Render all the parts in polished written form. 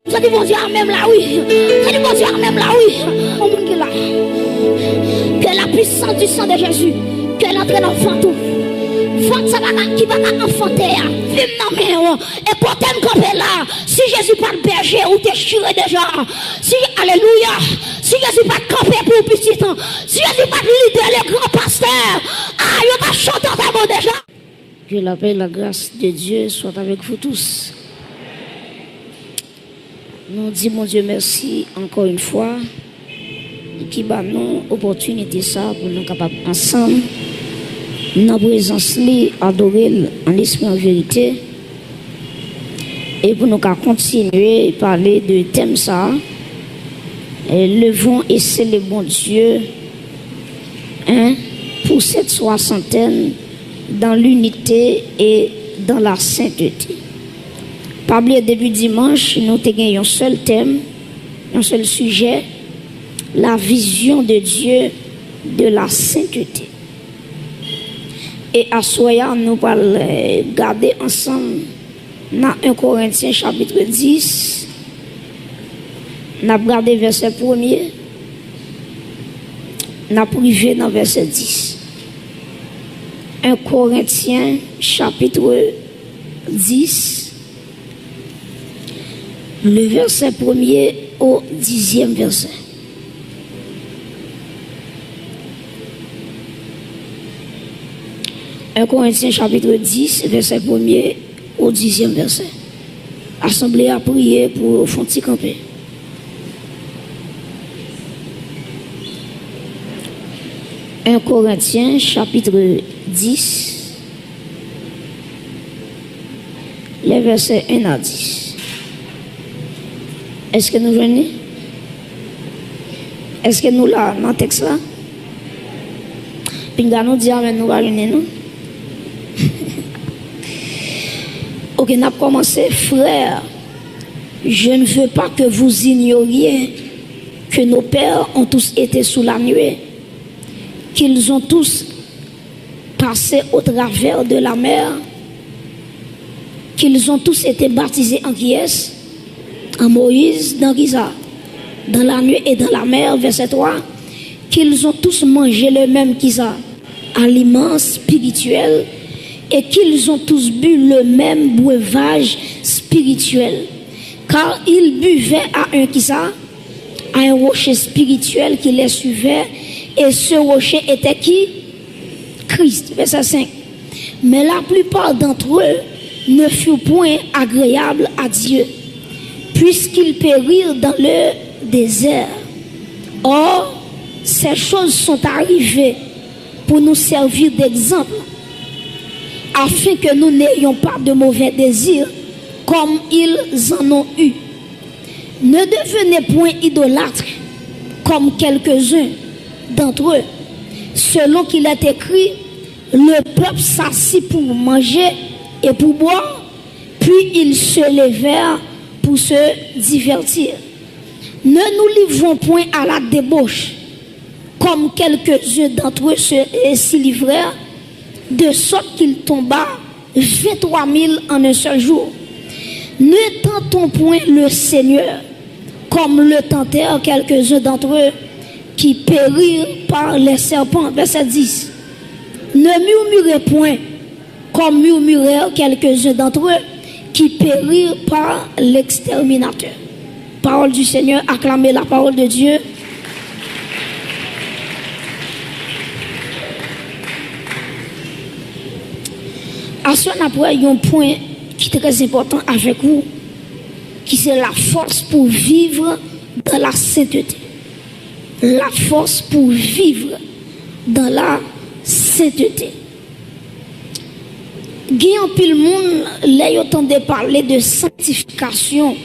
Ça dit bon Dieu même là oui. Ça dit bon Dieu même là oui. On monde qui là. Que la puissance du sang de Jésus, qu'elle entre dans l'enfantou. Font ça qui va enfanter. Vim dans main et quand t'aimes camper là, si Jésus pas le berger ou déchiré déjà. Si alléluia, si Jésus pas camper pour petit temps, si Jésus pas leader les grands pasteurs, ah il va chanter ta mot déjà. Que la paix et la grâce de Dieu soit avec vous tous. Nous disons mon Dieu merci encore une fois qui bat nous opportunité ça pour nous capables ensemble dans la présence li adorer en esprit en vérité et pour nous continuer à parler de thème ça et levons et célébrons Dieu pour cette soixantaine dans l'unité et dans la sainteté. Pas oublier début dimanche, nous avons un seul thème, un seul sujet, la vision de Dieu de la sainteté. Et à soya, nous allons garder ensemble dans 1 Corinthiens chapitre 10. Nous allons garder verset 1er. Nous allons privé dans verset 10. 1 Corinthiens chapitre 10. Le verset 1er au 10e verset. Un Corinthiens chapitre 10, verset 1er au 10e verset. Assemblée à prier pour Fonti camper. Un Corinthiens chapitre 10, les versets 1 à 10. Est-ce que nous venons? Est-ce que nous là, dans le texte là? Puis nous disons, nous allons venir, non? Ok, nous avons commencé, frères. Je ne veux pas que vous ignoriez que nos pères ont tous été sous la nuée, qu'ils ont tous passé au travers de la mer, qu'ils ont tous été baptisés en qui est? En Moïse, dans Giza, dans la nuit et dans la mer, verset 3, qu'ils ont tous mangé le même Giza, aliment spirituel, et qu'ils ont tous bu le même breuvage spirituel, car ils buvaient à un Giza, à un rocher spirituel qui les suivait, et ce rocher était qui? Christ, verset 5. Mais la plupart d'entre eux ne furent point agréables à Dieu, puisqu'ils périrent dans le désert. Or, ces choses sont arrivées pour nous servir d'exemple, afin que nous n'ayons pas de mauvais désirs comme ils en ont eu. Ne devenez point idolâtres comme quelques-uns d'entre eux, selon qu'il est écrit, le peuple s'assit pour manger et pour boire, puis ils se levèrent pour se divertir. Ne nous livrons point à la débauche, comme quelques-uns d'entre eux s'y livrèrent, de sorte qu'il tomba 23 000 en un seul jour. Ne tentons point le Seigneur, comme le tentèrent quelques-uns d'entre eux, qui périrent par les serpents. Verset 10. Ne murmurez point, comme murmurèrent quelques-uns d'entre eux, qui périrent par l'exterminateur. Parole du Seigneur, acclamez la parole de Dieu. À ce moment-là, il y a un point qui est très important avec vous, qui c'est la force pour vivre dans la sainteté. La force pour vivre dans la sainteté. Guillaume pile monde là yo tendait parler de sanctification.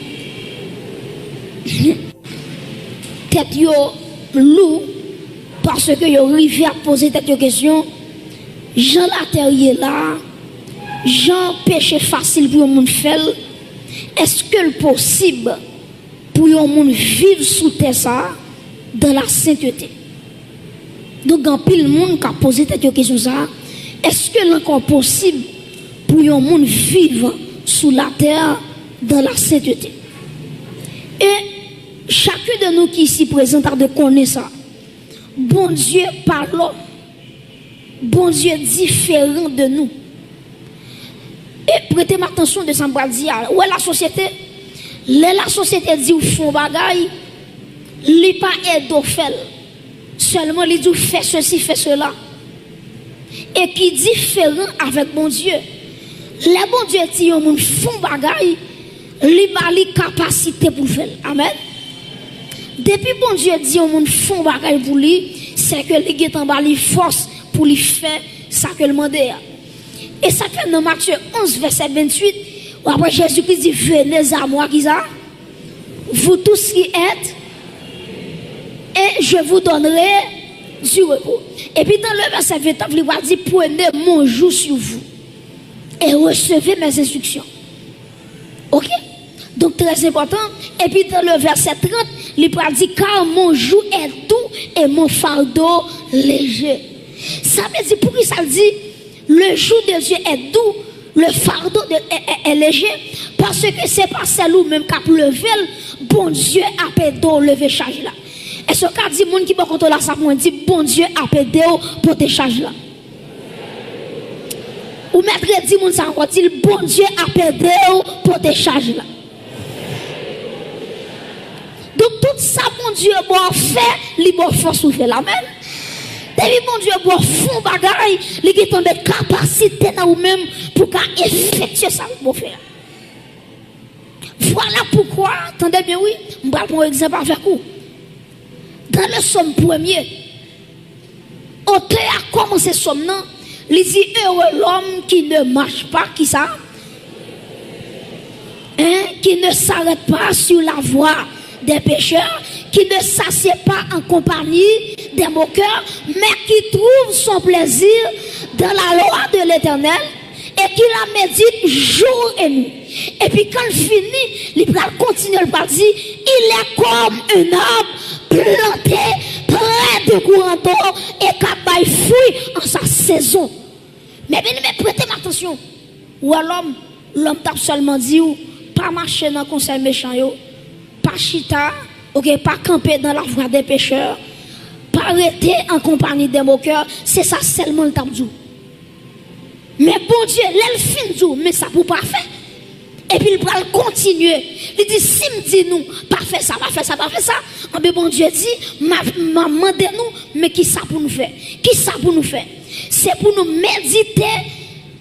Tête yo lou parce que yo rivé à poser cette question. Jean la terre là, Jean péché facile pour un monde faire. Est-ce que le possible pour un monde vivre sous terre ça dans la sainteté? Donc en pile monde qui a posé cette question ça, est-ce que l'encore possible pour un monde vivre sous la terre dans la sainteté? de nous qui ici présents de connaître ça. Bon Dieu par l'homme. Bon Dieu différent de nous. Et prêtez attention de ça me dire. Où est la société? La société dit ou font bagaille, li pas aide au fait. Seulement li dit fait ceci, fait cela. Et qui différent avec bon Dieu. Les bon Dieu dit on moun font bagaille, li ba li capacité pour faire. Amen. Depuis bon Dieu dit on moun font bagaille pour lui, c'est que li get en bas li force pour lui faire ça que le demande. Et ça fait dans Matthieu 11 verset 28, après Jésus-Christ dit venez à moi qui ça, vous tous qui êtes, et je vous donnerai du repos. Et puis dans le verset 29, il va dire prenez mon joug sur vous et recevez mes instructions. Ok? Donc très important. Et puis dans le verset 30, il va dire car mon joug est doux et mon fardeau léger. Ça veut dire pour qui ça dit le joug de Dieu est doux, le fardeau est léger, parce que c'est pas celle où même qu'à lever, bon Dieu a pédé lever charge là. Et ce cas dit monde qui va contrôler ça pour dire bon Dieu a pédé pour te charge là. Ou maître dit monde ça encore dit bon Dieu a pédé pour te charge là. Donc tout ça bon Dieu bon fait, li bon force ou fait la même. Depuis mon Dieu, pour fond bagaille, il y a des capacités dans vous-même pour effectuer ça que vous faites. Voilà pourquoi, attendez bien, oui, je vais prendre un exemple avec vous. Dans le somme premier, auteur a commencé ce somme, il dit heureux l'homme qui ne marche pas, qui ça? Qui ne s'arrête pas sur la voie des pécheurs, qui ne s'assied pas en compagnie des moqueurs, mais qui trouve son plaisir dans la loi de l'Éternel et qui la médite jour et nuit. Et puis quand il finit, il va continuer à dire, il est comme un arbre planté près de courant d'eau et qui fruit en sa saison. Mais bien, prêtez attention. Ou alors, l'homme t'a seulement dit, pas marcher dans le conseil méchant, pas chita, ok, pas camper dans la voie des pécheurs, pas arrêter en compagnie des moqueurs, c'est ça seulement le temps. Mais bon Dieu, l'elle fin du, mais ça pour pas faire. Et puis il va continuer. Il dit, si me dit nous, pas faire ça, pas faire ça, pas faire ça. Mais bon Dieu dit, maman de nous, mais qui ça pour nous faire? Qui ça pour nous faire? C'est pour nous méditer.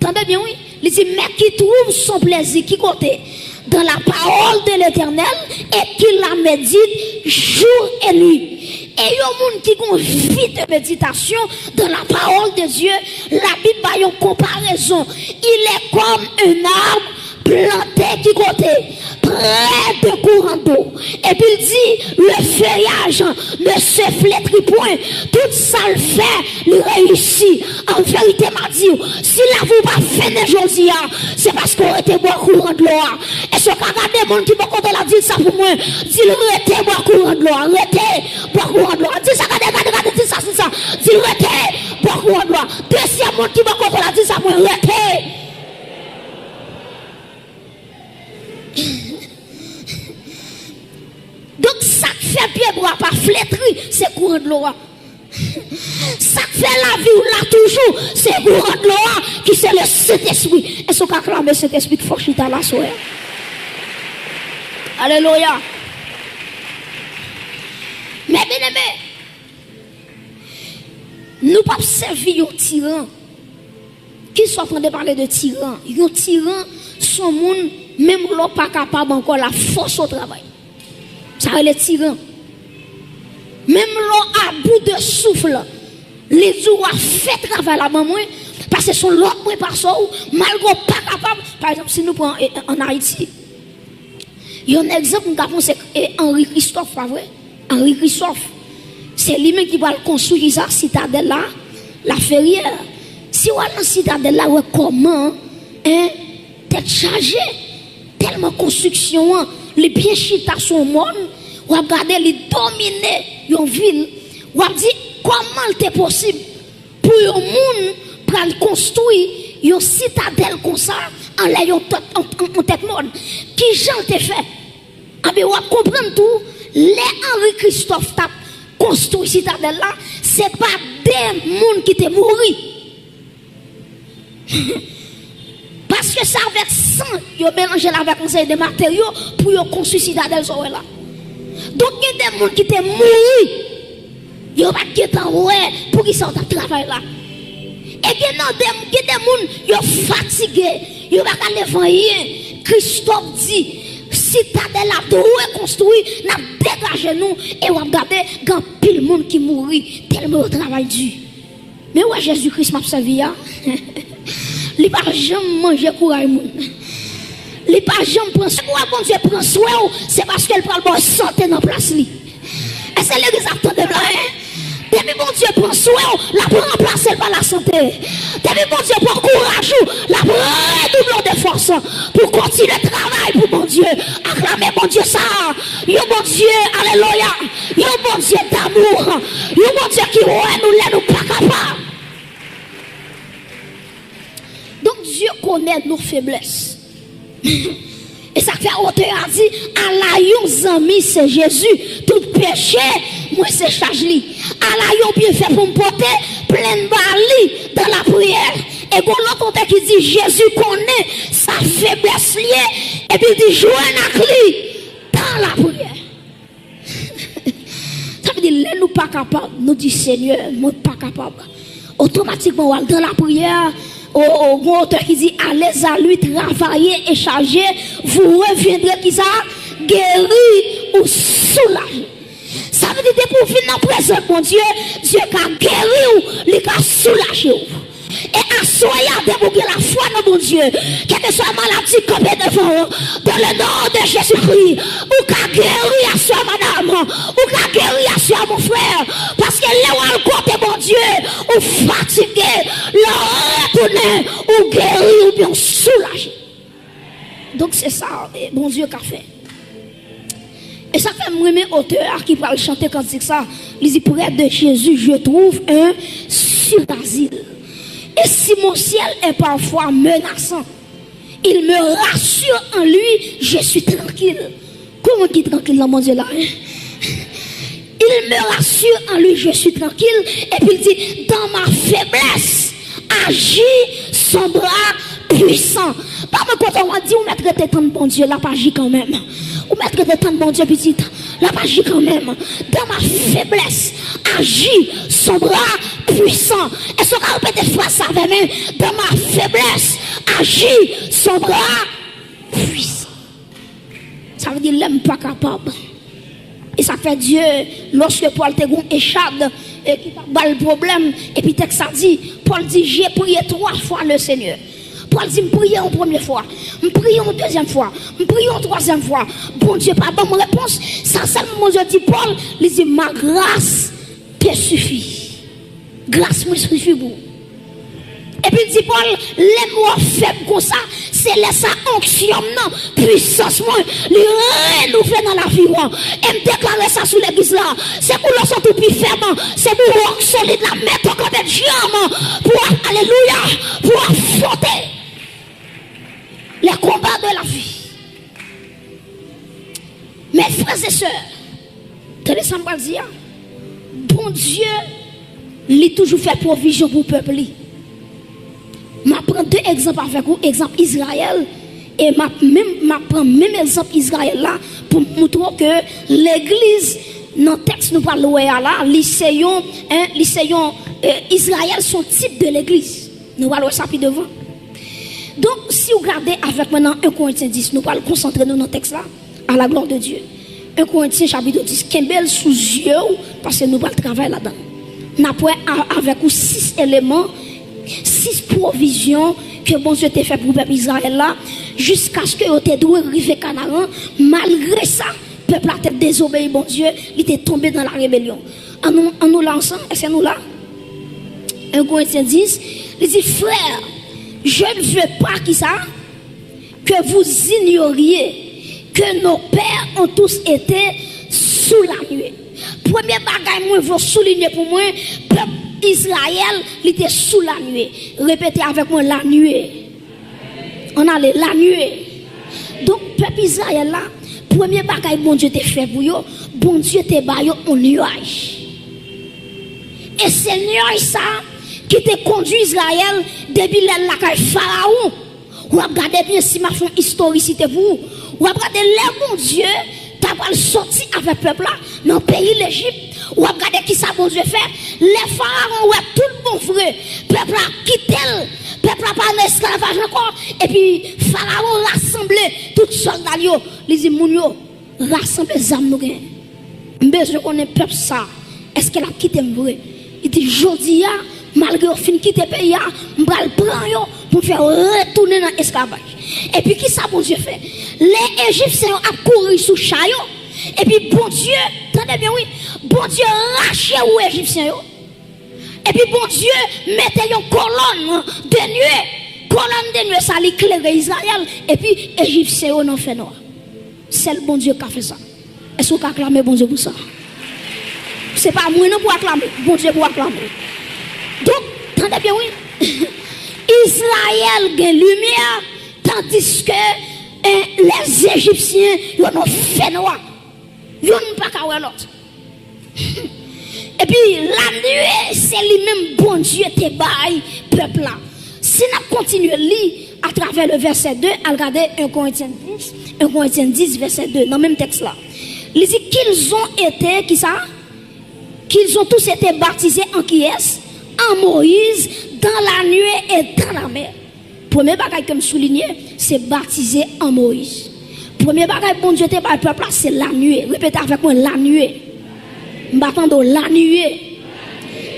Entendez bien, oui? Il dit, mais qui trouve son plaisir, qui côté? Dans la parole de l'Éternel et qui la médite jour et nuit. Et il y a un monde qui a une vie de méditation dans la parole de Dieu. La Bible a une comparaison. Il est comme un arbre planté qui côté près de courant d'eau. Et puis il dit le feuillage ne se flétrit point. Tout ça le fait, le réussit. En vérité, m'a dit, si la vous pas fait aujourd'hui, c'est parce qu'on était boire courant de l'eau. Et ce qu'a regardé les gens qui m'ont content la dire ça pour moi, dit arrêtez boire courant de l'eau, arrêtez boire courant de l'eau. Dis ça, regardez, dis ça, c'est ça. Dis arrêtez boire courant de l'eau. Deuxième monde qui m'a content la dire ça pour moi, arrêtez. Donc ça fait pied bois pas flétri, c'est courant de l'eau. Ça fait la vie ou là toujours, c'est courant de l'eau qui c'est le Saint-Esprit. Et ce qu'a clamé cet esprit qui faut chita la soeur. Alléluia. Mais bien aimé, nous pas servir un tyran. Qui sont en train de parler de tyran? Un tyran, son monde, même l'on pas capable encore la force au travail. Ça va les tyran. Même l'on à bout de souffle, les jours a fait travail la maman, parce que son l'autre moins par ça, malgré pas capable. Par exemple, si nous prenons en Haïti, il y a un exemple, nous avons c'est Henri Christophe, pas vrai? Henri Christophe, c'est lui-même qui va construire sa citadelle là, la ferrière. Si on a la citadelle là, comment, t'es chargé, tellement construction, les pieds chita son monde, ou regarder les dominer une ville, ou dit comment c'est possible pour un monde pour construire une citadelle comme ça en l'ayant en tête monde. Qui j'en t'ai fait? Ah ben, on va comprendre tout. Les Henri Christophe t'a construit citadelle là, c'est pas des gens qui te mouru. Parce que ça avec sang, ils mélangé avec conseil de matériaux pour construire citadelle sur là. Donc il y a des gens qui te mouru. Ils n'ont pas de temps pour qu'ils sortent de travail là. Et il y a des gens qui sont fatigués. Ils n'ont pas de rien. Christophe dit, citadelle là, de reconstruire, n'a dégagé nous et on va regarder quand pile monde qui mourit tellement au travail dur. Mais ouais, Jésus-Christ m'a servi. Il n'a pas jamais mangé courage. Il n'a pas jamais pris soin. Bon Dieu prend soin, c'est parce qu'elle prend bonne santé dans la place. Et c'est l'église qui attend de là. Depuis bon Dieu prend soin, la prend remplacer par la santé. Depuis bon Dieu prend courage, la prend double de force pour continuer le travail pour mon Dieu. Acclamer mon Dieu ça. Yo bon Dieu, alléluia. Yo bon Dieu d'amour. Yo bon Dieu qui ouais nous pas capables. Donc Dieu connaît nos faiblesses. Et ça fait auteur a dit, à la yon ami c'est Jésus, tout péché, moi c'est charge li. À la yon bien fait pour me porter plein de bali dans la prière. Et quand l'autre qui dit Jésus connaît sa faiblesse liée, et puis il dit joindre à lui dans la prière. Ça veut dire, nous pas capables, nous dit Seigneur, nous pas capables. Automatiquement, dans la prière, au auteur qui dit allez à lui travailler et charger, vous reviendrez qui ça guéri ou soulagé. Ça veut dire pour venir dans la présence mon Dieu, Dieu a guéri ou il a soulagé. Et assoyez pour que la foi dans mon Dieu, quelle que soit maladie campée devant, dans le nom de Jésus-Christ, ou qu'a guéri à soi madame, ou qu'a guéri à soi mon frère, parce que là où le côté mon Dieu, ou fatigué, le retourner, ou guéri, ou bien soulagé. Donc c'est ça, mon Dieu qu'a fait. Et ça fait moi mes auteurs qui parlent chanter quand c'est ça, ils disent près de Jésus, je trouve un sur d'asile. Et si mon ciel est parfois menaçant, il me rassure en lui, je suis tranquille. Comment dit tranquille dans mon Dieu là? Il me rassure en lui, je suis tranquille. Et puis il dit, dans ma faiblesse, agit son bras puissant. Pas me quand on va dire, on mettre tes temps de bon Dieu, là, pas agit quand même. On mettre tes temps de bon Dieu, petite, là, pas agit quand même. Dans ma faiblesse, agit son bras puissant. Est-ce qu'on va répéter phrase ça avec moi? Dans ma faiblesse, agit son bras puissant. Ça veut dire, l'homme pas capable. Et ça fait Dieu, lorsque Paul te gon échade, et qui a le problème, et puis texte ça dit, Paul dit, j'ai prié 3 fois le Seigneur. Paul dit, me prier en première fois, me prier en deuxième fois, me prier en troisième fois. Bon Dieu, pas bonne réponse. Ça seulement mon Dieu dit, Paul, il dit, ma grâce te suffit. Grâce me suffit pour. Et puis il dit, Paul, les mots faibles comme ça, c'est laisser onction, non, puissance, moi, les renouveler dans la vie, et me déclarer ça sous l'église là. C'est pour le sentir plus ferme, c'est pour rock solide, la mettre au côté de jambe, pour, alléluia, pour affronter les combats de la vie. Mes frères et sœurs, tenez ça me dire, bon Dieu, il a toujours fait provision pour le peuple. Je prends 2 exemples avec vous, exemple Israël, et je prends même exemple Israël là, pour montrer que l'église, dans le texte nous parlons là, l'essayons, Israël, son type de l'église. Nous parlons ça plus devant. Donc, si vous regardez avec maintenant 1 Corinthiens 10, nous allons concentrer dans le texte là, à la gloire de Dieu. 1 Corinthiens chapitre 10, Kembel sous yeux, parce que nous allons travailler là-dedans. Nous avons avec vous 6 éléments, 6 provisions que bon Dieu t'a fait pour le peuple Israël là, jusqu'à ce que vous êtes doué arriver Canaan. Malgré ça, le peuple a été désobéi, bon Dieu, il était tombé dans la rébellion. En nous là ensemble, est-ce que nous là? 1 Corinthiens 10, il dit, frère, je ne veux pas que vous ignoriez que nos pères ont tous été sous la nuée. Premier bagage, moi, je veux souligner pour moi, peuple Israël, il était sous la nuée. Répétez avec moi, la nuée. On a la nuée. Donc, peuple Israël là, Premier bagage bon Dieu t'a fait pour yo, bon Dieu t'a baillé un nuage. Et c'est le nuage ça qui te conduit Israël depuis la Pharaon. Ou regardez bien si ma fond historicité pour vous. Ou regardez le bon Dieu t'a pas sorti avec le peuple là dans le pays l'Égypte. Ou regardez qui ça bon Dieu fait. Les pharaons ouais tout le bon frère. Peuple a quitté, peuple a pas en esclavage encore. Et puis pharaon rassemblé tout soldats yo, les dit moun yo rassemblé zam nou gen. Besoin connaît peuple ça. Est-ce qu'elle a quitté vrai? Il dit jodi ya malgré au fin quitter pays m'bral prend yo pour faire retourner dans esclavage. Et puis qui ça bon Dieu fait? Les Égyptiens a couru sous chayo. Et puis bon Dieu, attendez bien oui, bon Dieu rachait aux Égyptiens yo. Et puis bon Dieu mettait une colonne de nuée. Colonne de nuée ça l'éclairait Israël et puis Égyptiens n'ont fait noir. C'est le bon Dieu qui a fait ça. Est-ce qu'on acclame bon Dieu pour ça? C'est pas moi non pour acclamer, bon Dieu pour acclamer. Donc, attendez bien oui. Israël a lumière tandis que les Égyptiens ont fait noir. Ils n'ont pas qu'à voir l'autre. Et puis la nuée, c'est lui-même bon Dieu te baille peuple là. Si nous continuons à lire à travers le verset 2, à regarder 1 Corinthiens 10, verset 2, dans le même texte là. Il dit qu'ils ont été, qui ça? Qu'ils ont tous été baptisés en qui est? En Moïse, dans la nuée et dans la mer. Premier bagage que je souligne, c'est baptisé en Moïse. Premier bagage bon Dieu te baille peuple là, c'est la nuée. Répétez avec moi, la nuée. M'attendons la nuée.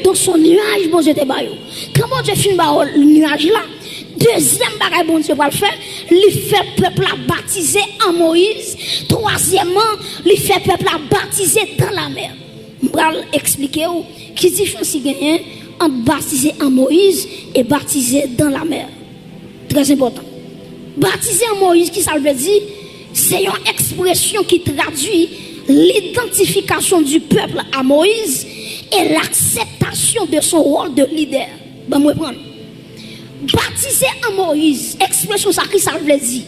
Donc son nuage, bon Dieu te baille. Quand bon Dieu finit le nuage là, deuxième bagage bon Dieu va le faire, il fait peuple là baptisé en Moïse. Troisièmement, il fait peuple là baptisé dans la mer. Je vais expliquer qui différence il gagne entre baptisé en Moïse et baptisé dans la mer. Très important. Baptisé en Moïse, qui ça veut dire? C'est une expression qui traduit l'identification du peuple à Moïse et l'acceptation de son rôle de leader. Ben, moi, prendre. Baptisé en Moïse, expression ça qui ça veut dire?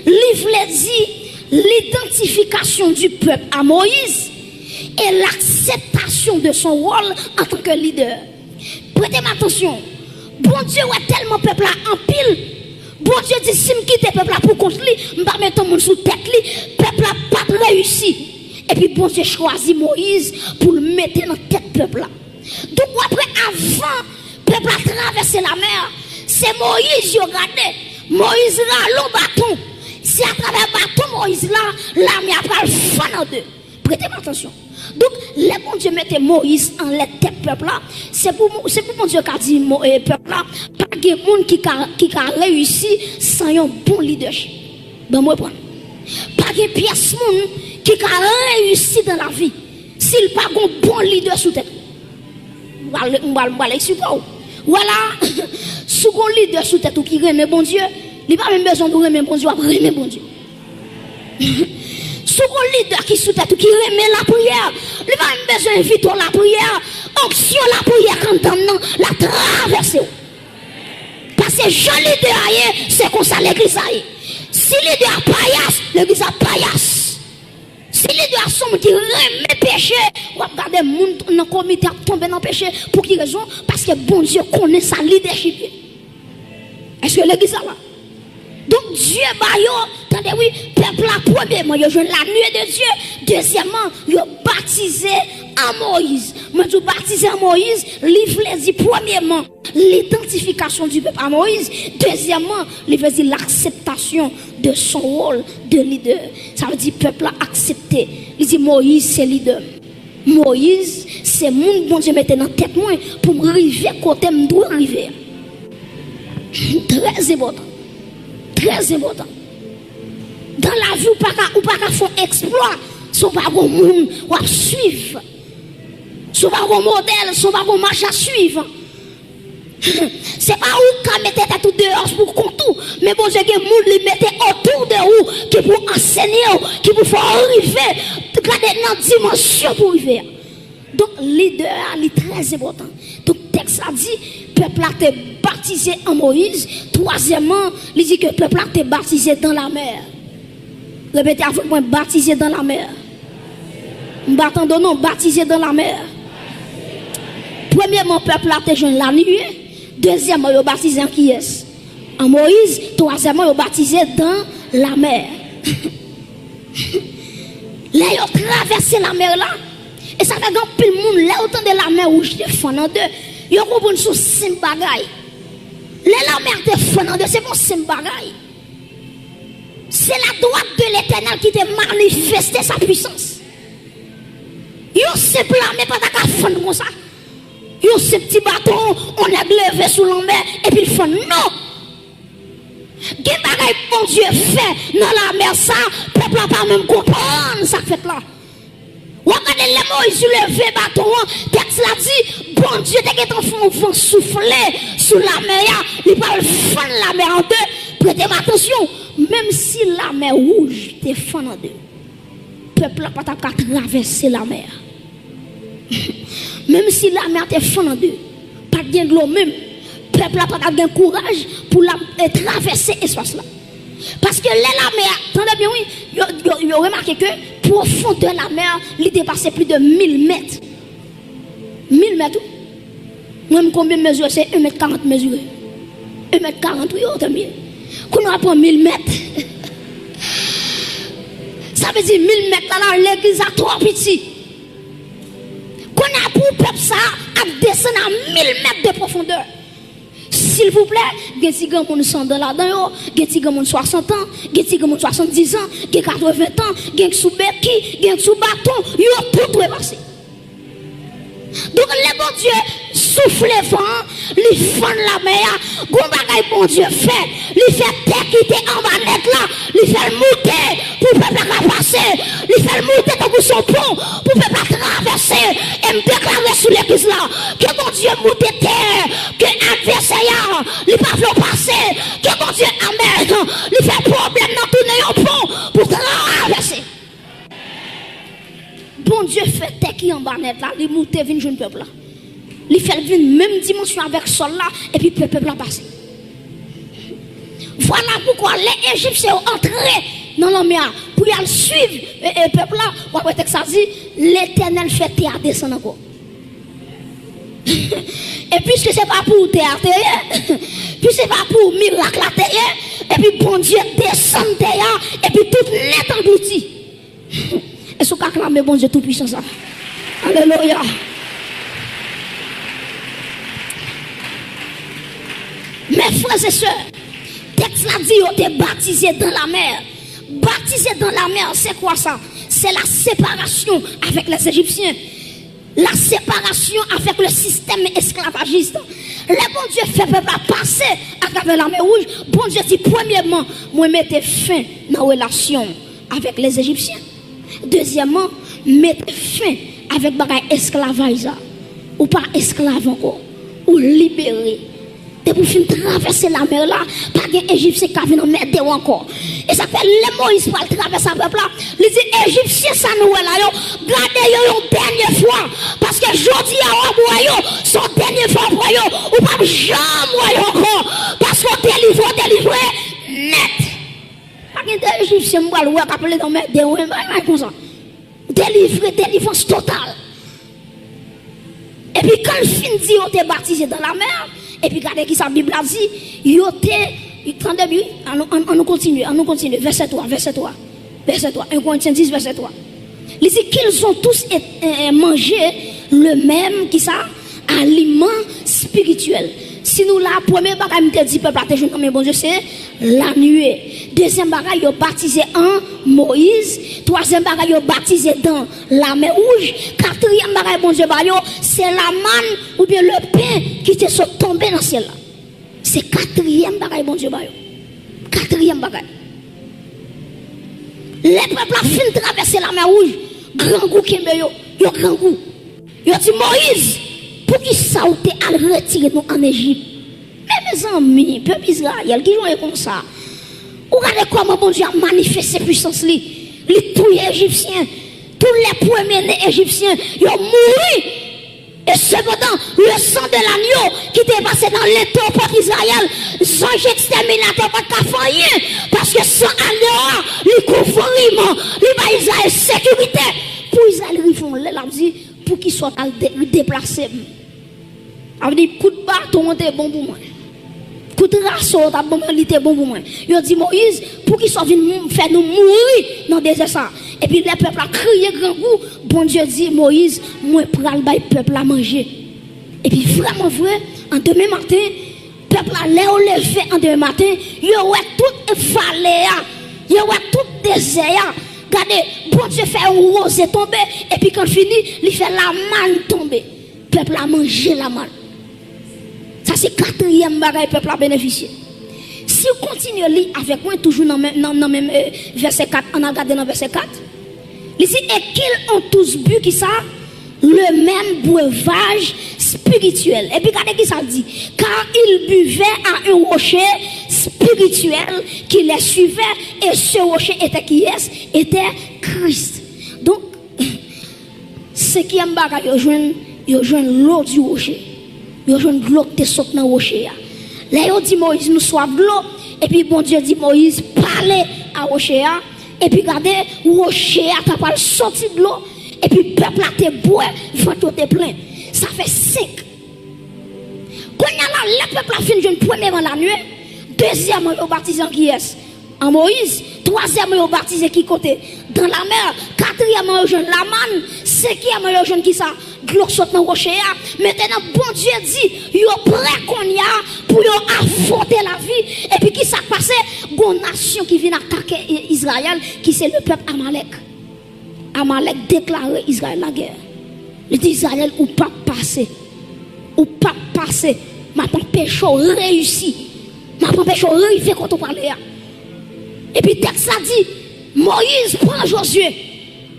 Livre dit l'identification du peuple à Moïse et l'acceptation de son rôle en tant que leader. Prêtez-moi attention. Bon Dieu est tellement peuple en pile. Bon Dieu dit si je quitte le peuple pour contre lui, je ne vais pas mettre mon sous tête lui, peuple n'a pas réussi. Et puis bon Dieu choisit Moïse pour le mettre dans tête peuple là. Donc après avant peuple a traversé la mer, c'est Moïse qui a regardé. Moïse là le bâton. Si à travers le bâton Moïse là, la mer a le fan en deux. Prêtez-moi attention. Donc, les bon Dieu mettait Moïse en la tête peuple là. C'est pour mon Dieu qui a dit peuple là, pas de monde qui a réussi sans un bon leadership. Ben moi prendre. Pas de pièce monde qui a réussi dans la vie s'il pas un bon leader sous tête. On va l'expliquer. Voilà, sous un leader sous tête qui remet bon Dieu, il n'a pas même besoin de remettre bon Dieu, il remet bon Dieu. Sous un leader qui sous tête qui remet la prière, il va même besoin d'inviter la prière, option la prière quand on la traverser. Parce que Jean leader c'est comme ça l'église aille. Si leader paillasse, l'église a paillasse. Si leader somme qui remet péché, on va regarder monde dans le comité tomber dans le péché pour quelle raison? Parce que bon Dieu connaît sa leadership. Est-ce que l'église a là? Donc Dieu bayo, attendez oui, peuple la premièrement, il a joué la nuée de Dieu. Deuxièmement, il a baptisé en Moïse. Moi je baptisé en Moïse, livre dit premièrement l'identification du peuple à Moïse. Deuxièmement, il veut dire l'acceptation de son rôle de leader. Ça veut dire peuple a accepté. Il dit Moïse c'est leader. Moïse c'est mon bon Dieu mettait dans tête moi pour me arriver côté me doit arriver. Très important. Très important. Dans la vie, ou pas qu'à faire exploit, son pas un monde ou suivre. Son pas un modèle, son pas un marche à suivre. C'est pas où qu'à mettre tout dehors pour contour, mais bon Dieu, que monde les mettait autour de vous, qui pour enseigner, qui pour faire arriver, garder dans dimension pour arriver. Donc, leader, est très important. Donc, le texte a dit, peuple a été baptisé en Moïse. Troisièmement, il dit que le peuple a été baptisé dans la mer. Répétez avec moi, baptisé dans la mer. M'attendons non, baptisé dans la mer. Premièrement, peuple a été la nuit. Deuxièmement, il a baptisé en qui est? En Moïse. Troisièmement, il a baptisé dans la mer. Là, il a traversé la mer là. Et ça fait que tout le monde, là, autant de la mer rouge, te fend en deux. Il a compris sous 5 bagailles. Là, la mer te fend en deux, c'est bon 5 bagailles. C'est la droite de l'Éternel qui te manifesté sa puissance. Yo c'est plat, mais pas ta fond comme ça. Yo ce petit bâton, on est levé sous la mer et puis il fond. Non! Quel bagay bon Dieu fait dans la mer ça, peuple n'a pas même comprendre ça fait là. Ou regardez les Moïse levé bâton, texte l'a dit, bon Dieu t'es qu'un vent souffler sous la mer, il va fondre la mer en deux. Prêtez attention, même si la mer rouge te fond en deux, peuple n'a pas traverser la mer. Même si la mer te fond en deux, pas de l'eau même, peuple n'a pas de courage pour traverser l'espace là. Parce que la mer, attendez bien, oui, vous remarquez que profondeur de la mer, il dépassait plus de 1000 mètres. 1000 mètres. Même combien de mesures? C'est 1,40 m mesuré. 1,40 m, oui, autant mieux. Quand on apprend 1000 mètres, ça veut dire 1000 mètres là, l'église a trop petit. Qu'on a pour le peuple ça, à descendre à 1000 mètres de profondeur. S'il vous plaît, il y a des gens qui sont dans la dedans, il y a des gens qui ont 60 ans, il y a des gens qui ont 70 ans, il y a 80 ans, il y a des sous béquille, il y a des sous bâton, il y a tout passer. Donc le bon Dieu souffle le vent, il fend la mer, bon bagay bon Dieu fait, il fait terre qui était en bas net là, il fait monter pour le peuple à passer, il fait monter comme son pont pour le peuple à traverser et me déclarer sur l'église là que bon Dieu monte terre, que l'adversaire il ne peut pas passer, que bon Dieu amène, il fait problème dans tout le pont pour traverser. Bon Dieu fait terre qui en bas net là, il monte vient jeune peuple là. Il fait venir même dimension avec sol là et puis le peuple a passé. Voilà pourquoi les Égyptiens ont entré dans la mer pour y aller suivre le peuple là. On va ça dit l'Éternel fait terre descendre encore. Et puisque c'est pas pour terre, puis c'est pas pour miracle la terre, et puis bon Dieu descend terre et puis tout net englouti. Est-ce qu'on acclame bon Dieu tout puissant ça? Alléluia. Mes frères et sœurs, texte l'a dit, on est baptisé dans la mer. Baptisé dans la mer, c'est quoi ça? C'est la séparation avec les Égyptiens. La séparation avec le système esclavagiste. Le bon Dieu fait peuple passer à travers la mer rouge. Bon Dieu dit, premièrement, moi mettez fin dans la relation avec les Égyptiens. Deuxièmement, mettez fin avec les esclavages. Ou pas esclaves encore. Ou libérer. Et pour finir traverser la mer là, pas d'Égyptien Égyptien qui vient mettre encore. Et ça fait les Moïse pour traverser la mer là. Il dit Égyptien ça nous là, gardez une dernière fois. Parce que jeudi à yo, son dernière fois pour yo, ou pas jamais encore. Parce qu'on délivre net. Pas d'Égyptien moi le appeler dans mettre des comme ça. Délivrance totale. Et puis quand le fin dit on t'est baptisé dans la mer. Et puis, regardez qui sa Bible a dit, il on continue, verset 3, 1 Corinthiens 10, verset 3. Il dit qu'ils ont tous mangé le même, qui ça, aliment spirituel. Si nous la première bagaille me dit peuple à jeune comme bon Dieu c'est la nuée. Deuxième bagaille yo baptisé en Moïse, troisième bagaille yo baptisé dans la mer rouge, quatrième bagaille bon Dieu c'est la manne ou bien le pain qui te sont tombé dans le ciel là. C'est quatrième bagaille bon Dieu quatrième bagaille. Les peuples a fini de traverser la mer rouge, grand goût qui yo grand goût. Yo dit Moïse pour qui ça ou te al retirer nous en Égypte. Mais mes amis, peuple Israël, qui jouent comme ça. Regardez comment bon Dieu a manifesté puissance li. Tous les Égyptiens, tous les premiers nés Égyptiens, ils ont mouru Et cependant, le sang de l'agneau qui était passé dans l'étau d'Israël, sans exterminateur, pas de rien. Parce que sans agneau, il couvre vraiment, il va Israël sécurité. Pour Israël, ils font là, dit, pour qu'ils soient déplacés. On dit, coup de bâton, c'est bon pour moi. Coup de rasso, c'est bon pour moi. Il dit, Moïse, pour qu'ils soient venus faire nous mourir dans des désert. Et puis, le peuple a crié grand goût. Bon Dieu dit, Moïse, moi, pour le peuple à manger. Et puis, vraiment vrai, en demain matin, le peuple a levé en demain matin, il y a tout vallée, il y a tout désert. Regardez, bon Dieu fait un rose tomber, et puis quand il finit, il fait la manne tomber. Le peuple a mangé la manne. Ça, c'est le quatrième bagage que le peuple a bénéficié. Si on continue à lire avec moi, toujours dans le même verset 4, on a regardé dans verset 4. Il dit, et qu'ils ont tous bu qui ça? Le même breuvage spirituel. Et puis regardez qui ça dit. Car ils buvaient à un rocher spirituel qui les suivait. Et ce rocher était qui est? Était Christ. Donc, ce qui est bagage, ils joignent l'eau du rocher. Ils joignent l'eau qui saute dans le rocher. Là, ils dit Moïse, nous soif de l'eau. Et puis bon Dieu dit Moïse, parlez à rocher. Et puis regardez, rocher a pas sorti de l'eau. Et puis le peuple a été bois, ventre était plein. Ça fait 5. Quand le peuple a fini une première la nuit, deuxièmement, il a baptisé qui est en Moïse, troisièmement, il a baptisé qui côté dans la mer, quatrièmement, il a la manne, cinquièmement, il a qui ça, l'eau saute dans le rocher. Maintenant, bon Dieu dit, il est prêt qu'on y a pour affronter la vie. Et puis qui s'est passé? Une nation qui vient attaquer Israël, qui c'est le peuple Amalek. Amalek déclaré Israël la guerre. Il dit Israël ou pas passer. Ou pas passer. Ma péché réussi. Ma péché réussi quand on parle. Et puis texte a dit Moïse prend Josué.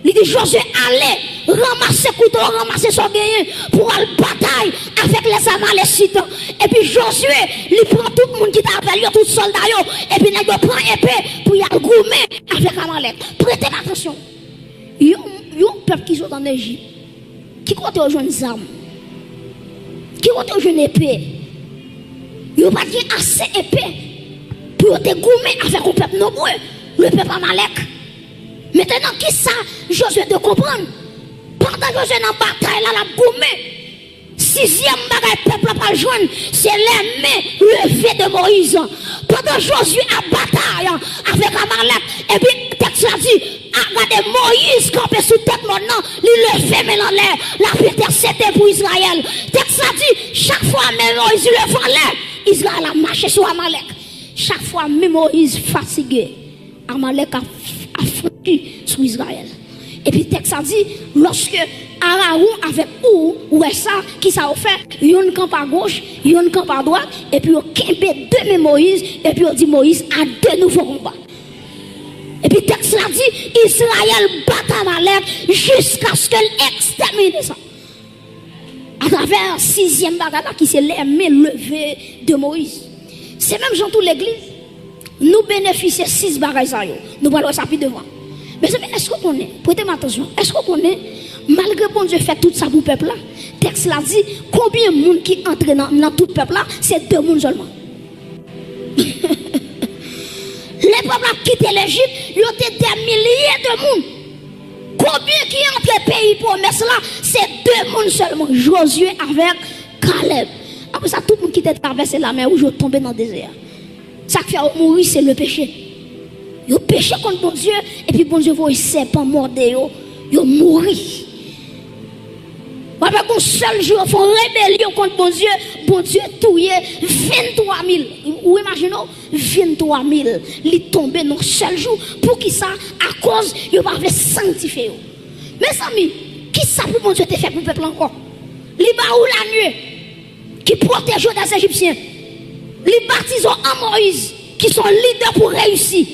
Il dit Josué allez ramasser couteau, ramasser son gagné pour aller bataille avec les Amalécites. Et puis Josué, il prend tout le monde qui t'appelle, tout soldat, et puis il prend épée pour y aller goumer avec Amalek. Prêtez attention. Il y a un peuple qui sont en Égypte, qui compte aux jeunes armes, qui compte aux jeunes épées. Il n'y a pas assez épais pour te gommer avec un peuple nombreux, le peuple Amalek. Maintenant, qui ça, Josué de comprendre? Pendant que Josué dans la bataille, là, la gommé. Sixième bagaille, peuple n'a pas joindre, c'est les mains levées de Moïse. Pendant Josué a bataille avec Amalek, et puis, le texte a dit, regardez Moïse campé sous tête maintenant, il levait mais dans l'air, la pierre c'était pour Israël. Le texte a dit, chaque fois même Moïse levait en l'air, Israël a marché sur Amalek. Chaque fois même Moïse fatigué, Amalek a foutu sur Israël. Et puis le texte a dit, lorsque Aaron avec ou ça, qui ça a fait, yon camp à gauche, yon camp à droite, et puis on campé deux Moïse, et puis on dit Moïse a de nouveaux combats. Et puis le texte a dit, Israël bat Amalek jusqu'à ce qu'elle extermine ça. À travers un sixième bagage qui c'est les mains levées de Moïse. C'est même dans toute l'église. Nous bénéficions 6 bagages. Nous allons ça plus devant. Mais est-ce qu'on connaît? Prêtez attention. Est-ce qu'on connaît? Malgré bon Dieu fait tout ça pour le peuple là, texte là dit combien de monde qui entre dans tout le peuple là, c'est 2 personnes seulement. Les peuples qui quitté l'Égypte, ils ont été des milliers de monde. Combien qui entre le pays promesse là, c'est 2 personnes seulement. Josué avec Caleb. Après ça, tout le monde qui était traversé la mer ou je tombé dans le désert. Ça qui fait mourir, c'est le péché. Ils ont péché contre bon Dieu, et puis bon Dieu voit un serpent mordé, ils ont mouru. Avec un seul jour, ils font rébellion contre bon Dieu touillé 23 000. Ou imaginez, 23 000. Ils tombent dans un seul jour. Pour qui ça? À cause, ils vont sanctifier. Mes amis, qui ça pour bon Dieu te fait pour le peuple encore? Les baous la nuit, qui protègent les Égyptiens. Les baptisons en Moïse, qui sont leaders pour réussir.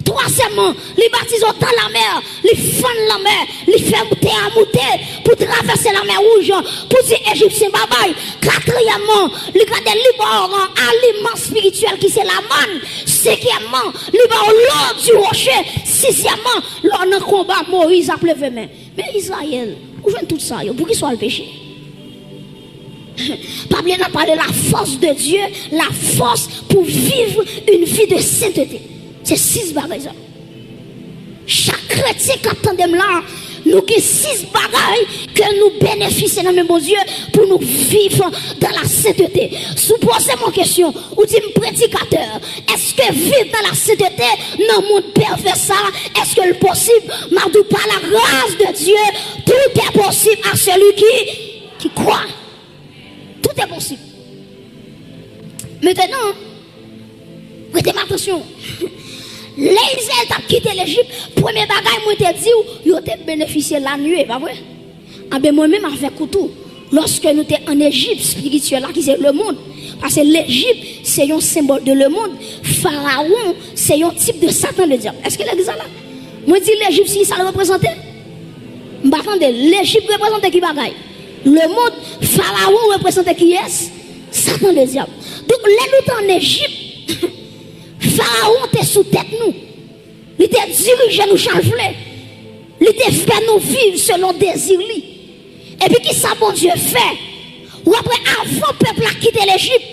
Troisièmement, les baptisons dans la mer, les fans la mer, les faire monter à monter pour traverser la mer rouge, pour dire Égyptiens bye bye. Quatrièmement, les gars de Liban, aliment spirituel qui c'est la manne. Cinquièmement, Liban, l'eau du rocher. Sixièmement, l'on a combat Moïse a plevé main. Mais Israël, où vient tout ça, pour qu'il soit le péché? Pas bien à parler de la force de Dieu, la force pour vivre une vie de sainteté. C'est 6 bagages. Chaque chrétien qui attend là, nous avons 6 bagages que nous bénéficions dans le bon Dieu pour nous vivre dans la sainteté. Supposez mon question, ou dit prédicateur, est-ce que vivre dans la sainteté dans le monde pervers ça, est-ce que c'est possible? Madou par la grâce de Dieu, tout est possible à celui qui croit. Tout est possible. Maintenant, prêtez attention. Les Israéliens ont quitté l'Égypte. Premier bagage, moi te dit, ils ont bénéficié de la nuit, pas vrai? Ah ben moi-même avec couteau. Lorsque nous étions en Égypte spirituelle, là qui c'est le monde. Parce que l'Égypte, c'est un symbole de le monde. Pharaon, c'est un type de Satan, le diable. Est-ce que l'exemple là? Moi dis l'Égypte, si ça le représente? M'attendez, l'Égypte représente qui bagaille? Le monde, Pharaon représente qui est? Satan, le diable. Donc là, nous en Égypte. Pharaon était sous tête nous. Il était dirigé nous changer. Il était fait nous vivre selon désir. Et puis qui ça bon Dieu fait? Ou après avant le peuple a quitté l'Égypte,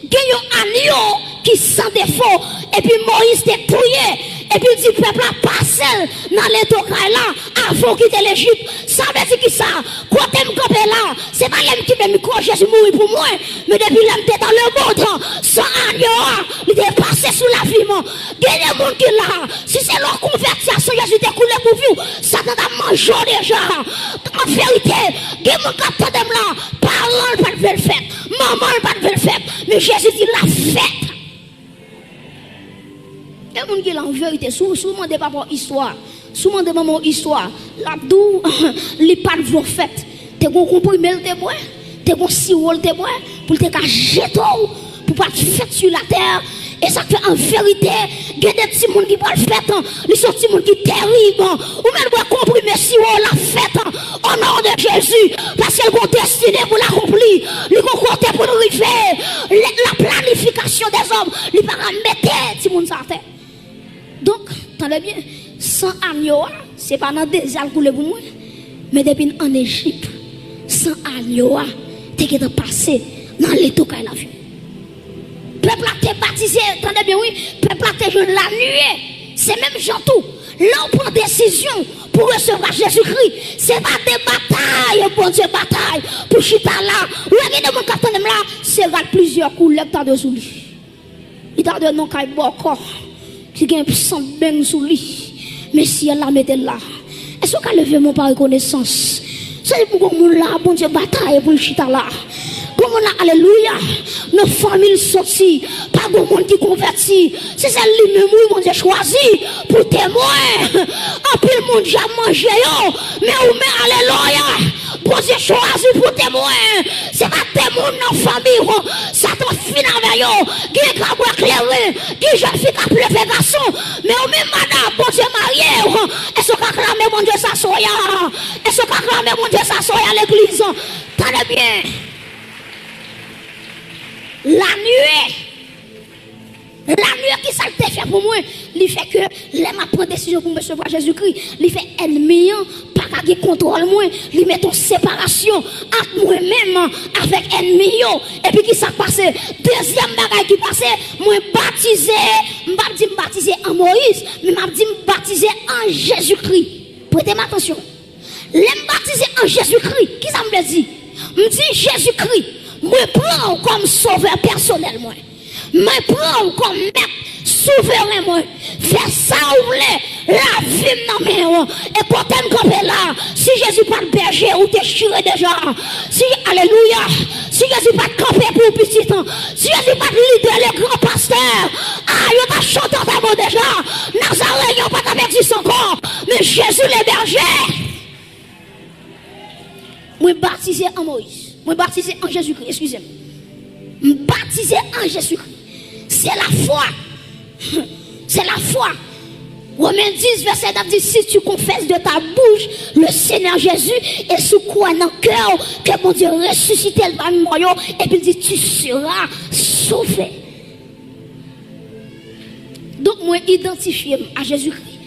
il y a un agneau qui sans défaut. Et puis Moïse était prié. Et puis il dit peuple a passé dans les tocailles là avant de quitter l'Égypte. Ça veut dire qui ça? Quand tu me campé là, c'est pas l'homme qui me croit Jésus mourir pour moi. Mais depuis l'homme était dans le monde, sans agneau, il est passé sous la vie. Il y a des gens qui là, si c'est leur conversion, Jésus est coulé pour vous. Ça t'a mangé déjà. En vérité, il y a des gens qui attendent là, parole pas de le faire, maman pas de le faire. Mais Jésus dit la fête. Et les gens qui l'ont en vérité, souvent des papas histoire, souvent des mamans histoire, l'abdou, les pas de vos fêtes. Tu as comprimé le témoin, tu as sirop le témoin, pour te jeter, pour pas te faire sur la terre. Et ça fait en vérité, il y a des petits gens qui parlent fête, ils sont des petits gens qui sont terribles, ou même doit comprimer sirop la fête, au nom de Jésus, parce qu'elles vont destiner pour l'accomplir, ils vont compter pour nous arriver, la planification des hommes, ils vont mettre des gens sur la terre. Donc, attendez bien, sans agneau, ce n'est pas dans des ailes pour moi, mais depuis en Égypte, sans agneau, tu es passé dans les tocailles de la vie. Peuple a été baptisé, attendez bien, oui, peuple a été la nuit, c'est même gens tout. Là, on prend décision pour recevoir Jésus-Christ. C'est pas des batailles, bon Dieu, bataille, pour chita là. Ou il y a des gens qui là, c'est plusieurs coups, l'hectare de sous lui. Il t'a donné un caille corps. Qui gagne 100 bains sous lui. Mais si elle la mette là, est-ce qu'elle lever mon par reconnaissance? C'est pour qu'on là, bon Dieu, bataille pour le chita là. Comment là, alléluia, nos familles sorties, pas de monde qui convertit. C'est celle lui-même, mon Dieu, choisi pour témoin. En plus, le monde a mangé, mais ou mais alléluia, bon Dieu, choisi pour témoin. C'est pas témoin dans la famille, ça t'en finit avec eux, qui est capable d'éclairer, qui jeune fille qui a pleuré garçon, mais ou même madame, bon Dieu, marié, est-ce qu'on acclame, mon Dieu, ça soya? Est-ce qu'on acclame, mon Dieu, ça soya à l'église? Tenez bien. La nuit qui ça te fait pour moi, il fait que les ma prendre décision pour me recevoir Jésus-Christ, il fait ennemi, pas qu'à contrôle moi, il met en séparation entre moi-même avec ennemi. Et puis qui ça passe? Deuxième bagage qui passe, moi baptisé, me baptiser en Moïse, mais m'a dit me baptiser en Jésus-Christ. Prêtez attention. Les me baptiser en Jésus-Christ, qui ça me dit? Me dit Jésus-Christ. Me prends comme sauveur personnel, moi. Me prends comme maître souverain, moi. Fais ça ou voulez, la vie dans mes mains. Et quand tu me campes là, si Jésus pas de berger ou déchiré déjà, si, alléluia, si Jésus pas de camper pour petit temps, si Jésus pas de leader les grands pasteurs, ah, il y a chanté dans mot déjà, Nazareth, il n'y a pas d'avertissement encore, mais Jésus les bergers. Moi, baptisé en Moïse. Moi, baptisé en Jésus-Christ, excusez-moi. Baptisé en Jésus-Christ. C'est la foi. C'est la foi. Romains 10, verset 9 dit, si tu confesses de ta bouche le Seigneur Jésus et sous crois dans le cœur que mon Dieu ressuscité le parmi moi, et puis il dit, tu seras sauvé. Donc, moi, identifier à Jésus-Christ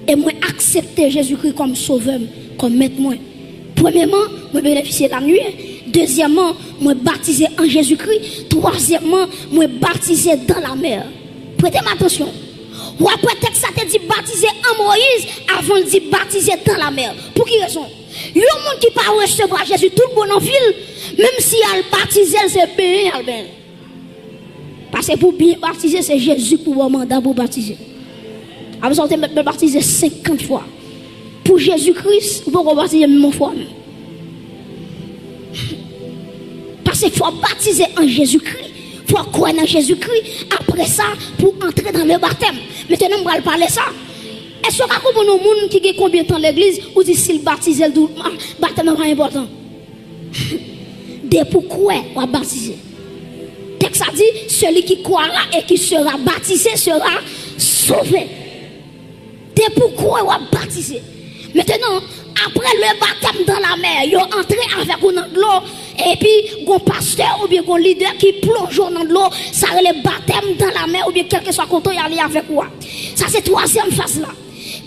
et moi, accepter Jésus-Christ comme sauveur, comme maître moi. Premièrement, moi bénéficier de la nuit. Deuxièmement, moi baptisé en Jésus-Christ. Troisièmement, moi baptisé dans la mer. Prêtez attention. Ou après texte ça te dit baptisé en Moïse avant de dire baptisé dans la mer. Pour qui raison? Il y a un monde qui pas recevoir Jésus tout le bon en ville, même si elle baptisé, c'est bien. Parce que pour bien baptiser, c'est Jésus pour avoir mandat pour baptiser. Après ça, on te baptiser 50 fois. Pour Jésus-Christ, vous pouvez baptiser même fois. Parce qu'il faut baptiser en Jésus-Christ. Il faut croire en Jésus-Christ. Après ça, pour entrer dans le baptême. Maintenant, on va parler ça. Est-ce que vous avez un monde qui a combien de temps l'église ou dit s'il baptise le baptême n'est pas important? Dès pourquoi on va baptiser? Texte a dit, celui qui croira et qui sera baptisé sera sauvé. Dès pourquoi on va baptiser? Maintenant, après le baptême dans la mer, ils ont entré avec vous dans l'eau. Et puis, un pasteur ou bien un leader qui plonge dans l'eau, ça le baptême dans la mer ou bien quel que soit content, il y aller avec quoi. Ça, c'est troisième phase là.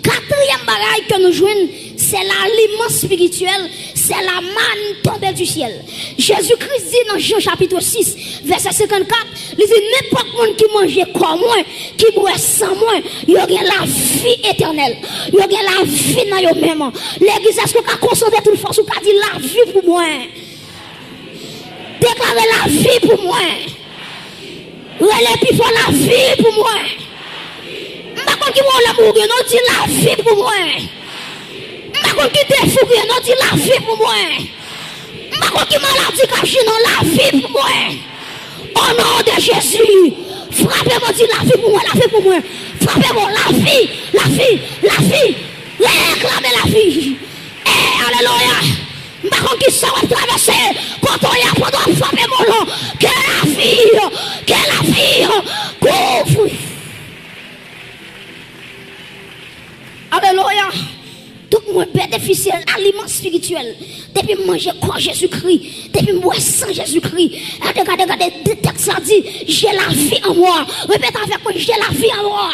Quatrième bagaille que nous jouons, c'est l'aliment spirituel, c'est la manne tombée du ciel. Jésus-Christ dit dans Jean chapitre 6, verset 54, il dit n'importe qui mange comme moi, qui boit sans moi, il y aura la vie éternelle. Il y aura la vie dans eux-mêmes. L'église, est-ce que tu as concentré toute force ou tu as dit la vie pour moi? Déclarer la vie pour moi. Relais puis faut la vie pour moi. M'accord qui vont l'amour, non dit la vie pour moi. M'accord qui défouille, non dit la vie pour moi. M'accord qui maladie caché, non la vie pour moi. Au nom de Jésus, frappez-moi, dit la vie pour moi, la vie pour moi. Frappez-moi, la vie, la vie, la vie. Réclamez la vie. Eh, alléluia. M'accord qui s'en va traverser, quand on y a pendant frapper mon nom, que la vie, couvre. Alléluia. Donc, moi, bénéficier l'aliment spirituel. Depuis manger quoi Jésus-Christ. Depuis moi sans Jésus-Christ. Regardez, le texte a dit, j'ai la vie en moi. Répète avec moi, j'ai la vie en moi.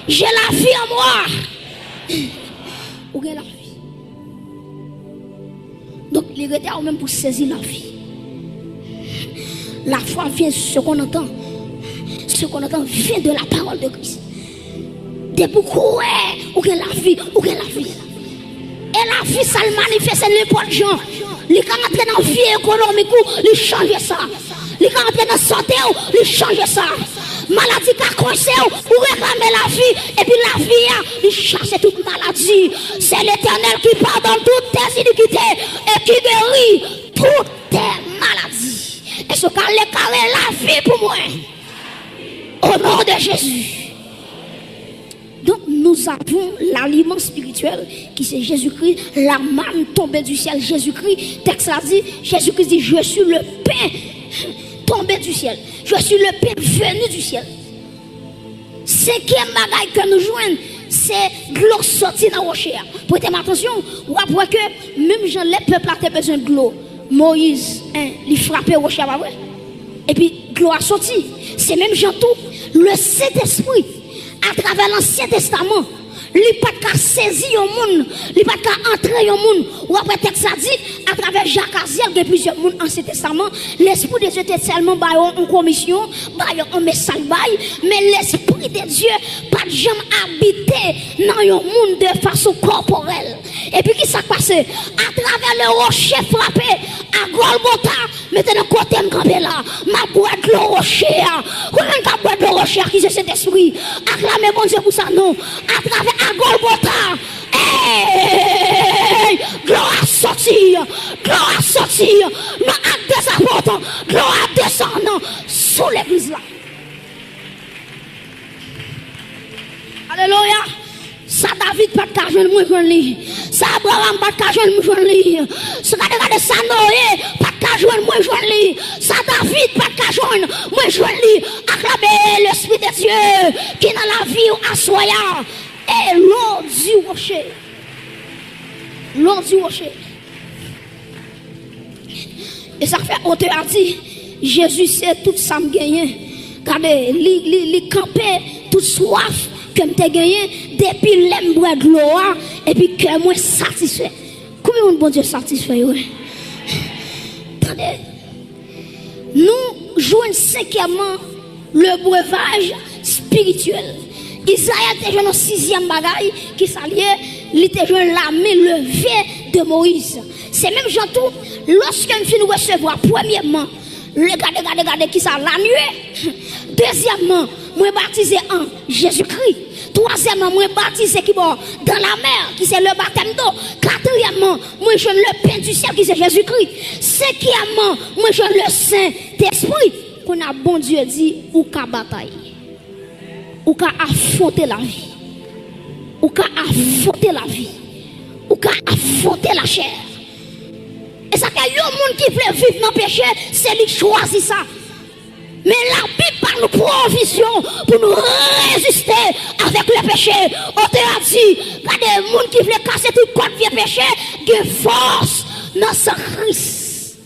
J'ai la vie en moi. Où est la vie? Donc, les retards même pour saisir la vie. La foi vient, ce qu'on entend vient de la parole de Christ. De beaucoup, où est la vie, où est la vie. Et la vie, ça le manifeste n'importe gens. Les gens entrent dans la vie économique, ils changent ça. Les gens entrent dans la santé, ils changent ça. Maladie qui a coincé, ou réclamer la vie, et puis la vie, il chasse toute maladie. C'est l'Éternel qui pardonne toutes tes iniquités et qui guérit toutes tes maladies. Et ce qu'elle est la vie pour moi. Au nom de Jésus. Donc nous avons l'aliment spirituel qui c'est Jésus-Christ, la manne tombée du ciel. Jésus-Christ, texte a dit, Jésus-Christ dit, je suis le pain tombé du ciel. Je suis le pain venu du ciel. Cinquième bagaille que nous jouons, c'est de l'eau sortie dans le rocher. Prêtez attention, vous voyez que même Jean, les peuples ont besoin de l'eau. Moïse, il frappait au rocher, et puis l'eau a sorti. C'est même Jean tout, le Saint-Esprit, à travers l'Ancien Testament. Il n'y a pas qu'à saisir au monde, il n'y a pas qu'à entrer au monde. Ou après, texte a dit, à travers Jacques Aziel, il y a plusieurs mondes en Ancien Testament. L'Esprit de Dieu était seulement en commission, en message, mais l'Esprit de Dieu, pas de jamais habité dans un monde de façon corporelle. Et puis, qui s'est passé? À travers le rocher frappé, à Golgotha, maintenant, côté de là, ma boîte le rocher. Comment ma boîte le rocher qui c'est cet esprit? Acclamez bon Dieu pour ça, non? À travers à Golgotha, gloire à sortir, non, à descendre, gloire à descendre sous l'église là. Alléluia. Ça David pas de joindre moi joindre ça Abraham pas de joindre moi joindre ça regarde ça Noé pas de joindre moi joindre ça David pas de joindre moi joindre acclamer l'esprit de Dieu qui dans la vie assoya et l'eau du rocher. L'eau du rocher. Et ça fait auteur a dit Jésus sait tout ça me gagner. Regardez, li camper toute soif que me gagné depuis l'aime boire de l'eau et puis que moi satisfait. Combien Combien de bon Dieu satisfait? Attendez. Nous jouons cinquièmement le breuvage spirituel. Isaïe était joué dans 6e bagaille qui s'alliait, il était joué la main levée de Moïse. C'est même Jean-Tout, lorsque nous recevoir, premièrement, regardez qui ça, la nuée. Deuxièmement, moi baptisé en Jésus-Christ. Troisièmement, moi baptisé qui bon dans la mer, qui c'est le baptême d'eau. Quatrièmement, moi je le pain du ciel, qui c'est Jésus-Christ. Cinquièmement, moi je le Saint-Esprit. Qu'on a bon Dieu dit, ou qu'à bataille, ou qu'à affronter la vie, ou qu'à affronter la vie, ou qu'à affronter la chair. Et ça, qu'il y a un monde qui veut vivre dans le péché, c'est lui qui choisit ça. Mais la Bible parle de provision pour nous résister avec le péché. On te a dit, regardez, les gens qui veulent casser tout le code vieux péché, qui force dans son Christ.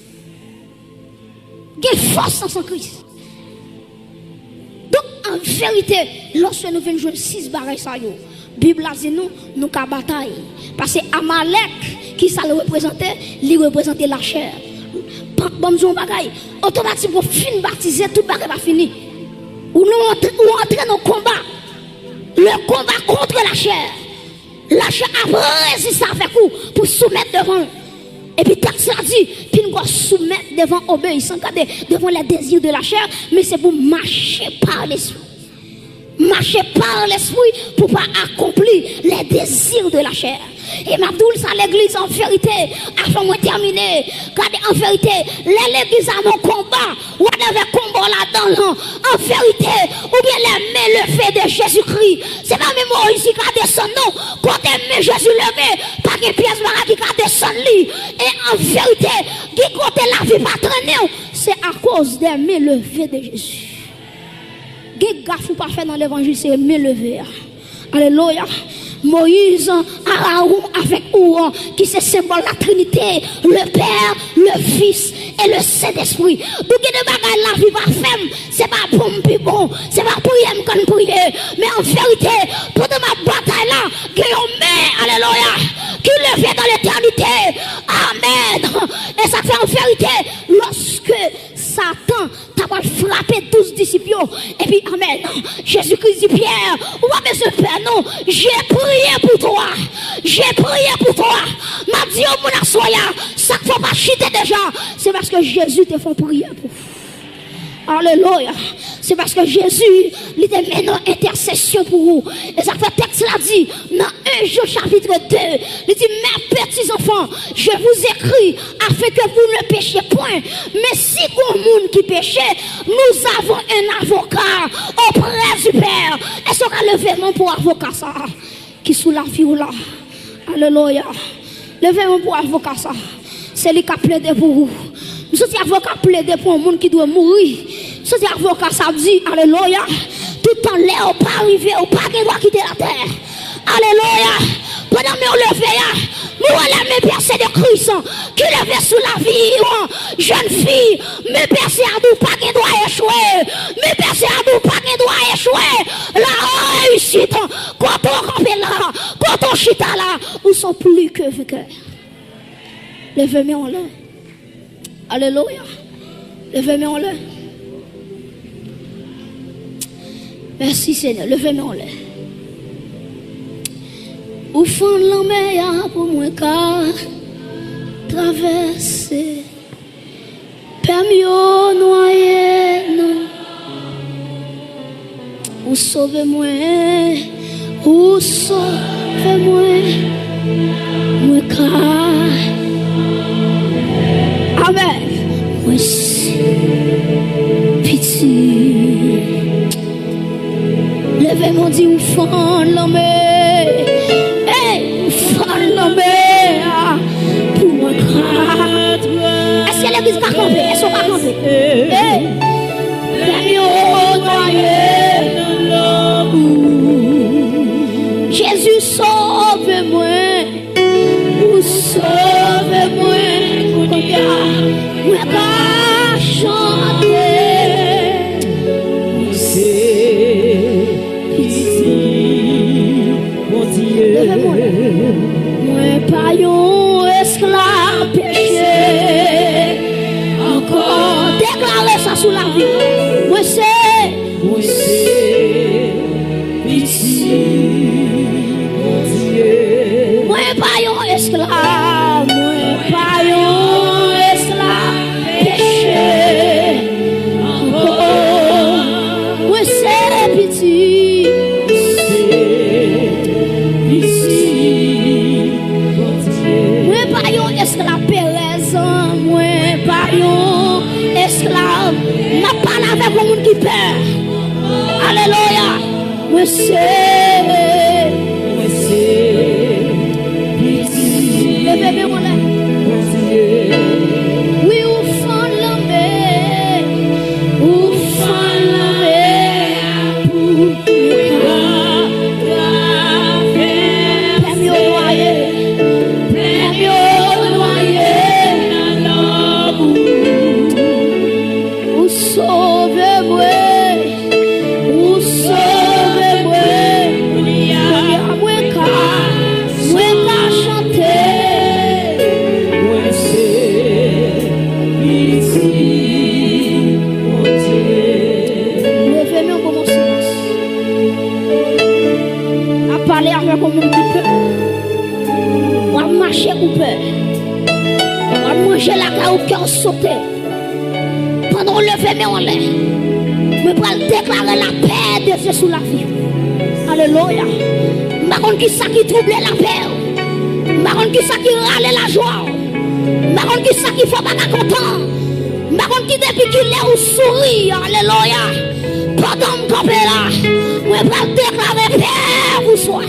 Qui force dans son Christ. Donc, en vérité, lorsque nous venons jouer 6 bagailles, la Bible a dit nous avons bataille. Parce que Amalek, qui ça le représentait, il représentait la chair. Bon, automatiquement, fin baptisé, tout le va fini. Ou nous entrons dans le combat. Le combat contre la chair. La chair a résisté avec vous pour soumettre devant. Et puis, texte a dit, puis nous soumettre devant obéissance, devant les désirs de la chair, mais c'est pour marcher par l'esprit. Marcher par l'esprit pour pas accomplir les désirs de la chair. Et m'abdoul ça l'église en vérité, avant de terminer, regardez en vérité, l'église a mon combat, ou whatever combat là-dedans, en vérité, ou bien les mains levées de Jésus-Christ. C'est pas même Moïse qui a descendu, non, quand les mains Jésus levé, pas une pièce qui a descendu. Et en vérité, qui compte la vie pas traîner, c'est à cause des mains levées de Jésus. Qui gaffe pas faire dans l'évangile, c'est mains levées. Alléluia. Moïse, Aaron avec Ouan, qui c'est symbole de la Trinité, le Père, le Fils et le Saint-Esprit. Donc, il y a des bagages la vie pas femme, c'est pas bon, puis bon, c'est pas prier comme prier. Mais en vérité, pendant ma bataille là, qu'il y a une main, alléluia, qui le fait dans l'éternité. Amen. Et ça fait en vérité, lorsque Satan t'a frappé 12 disciples, et puis, amen, Jésus-Christ dit Pierre, ou pas ce Père, non, j'ai prié pour toi, j'ai prié pour toi, m'a dit au mon assoya, ça ne faut pas chiter déjà, c'est parce que Jésus te fait prier pour vous. Alléluia. C'est parce que Jésus, il était maintenant intercession pour vous. Et ça fait texte l'a dit, dans 1 Jean chapitre 2, il dit, mes petits enfants, je vous écris afin que vous ne péchiez point. Mais si vous monde qui péchait, nous avons un avocat auprès du Père. Est-ce qu'on a levé mon pour avocat ça? Qui sous la vie ou là? Alléluia. Levez mon pour avocat ça. C'est lui qui a plaidé pour vous. Nous sommes avocats plaidés pour un monde qui doit mourir. Nous sommes avocats, ça dit, alléluia. Tout en l'air, on pas arriver, on pas doit quitter la terre. Alléluia. Pendant que nous levons, nous allons me percer de Christ qui levait sous la vie. Jeune fille, me percer à nous, pas qu'il doit échouer. Me percer à nous, pas qu'il doit échouer. La réussite, quand on campe là, quand on chita là, nous sommes plus que vainqueurs. Levez-moi en l'air. Alléluia. Levez-moi en l'air. Merci Seigneur. Levez-moi en l'air. Ou fond la mer pour moi car traverser. Permis au noyer non. Ou sauvez-moi. Ou sauvez-moi. Moi car. Amen. Moi si pitié. Levez-moi dit ou fond la mer. Hey, fond la mer. Pour moi grave. Est-ce que l'église va camper? Est-ce qu'on va camper? Hey, permis au noyer. Jésus sauve-moi. Ou sauve-moi. Moi pas chanter. Moi pas yon esclave. sous la vie. Moi c'est ici. Moi pas un esclave, moi pas un esclave péché. Moi c'est petit. Moi pas un esclave Pérez, moi pas un esclave. M'a parlé avec le monde qui peur. Alléluia. Moi c'est levez-moi là. Oui, ou fond la mer, ou fond la mer pour comme on dit peur. On va marcher ou peur. On va manger la caille au cœur sauté. Pendant le lever mais on l'air. Mais pour déclarer la paix de Dieu sous la vie. Alléluia. Par contre qui ça qui trouble la paix. Par contre qui ça qui râle la joie. Par contre qui ça qui fait pas content. Par contre qui depuis qu'il est au sourire. Alléluia. Pendant que je là, moi je vais déclarer paix pour soi.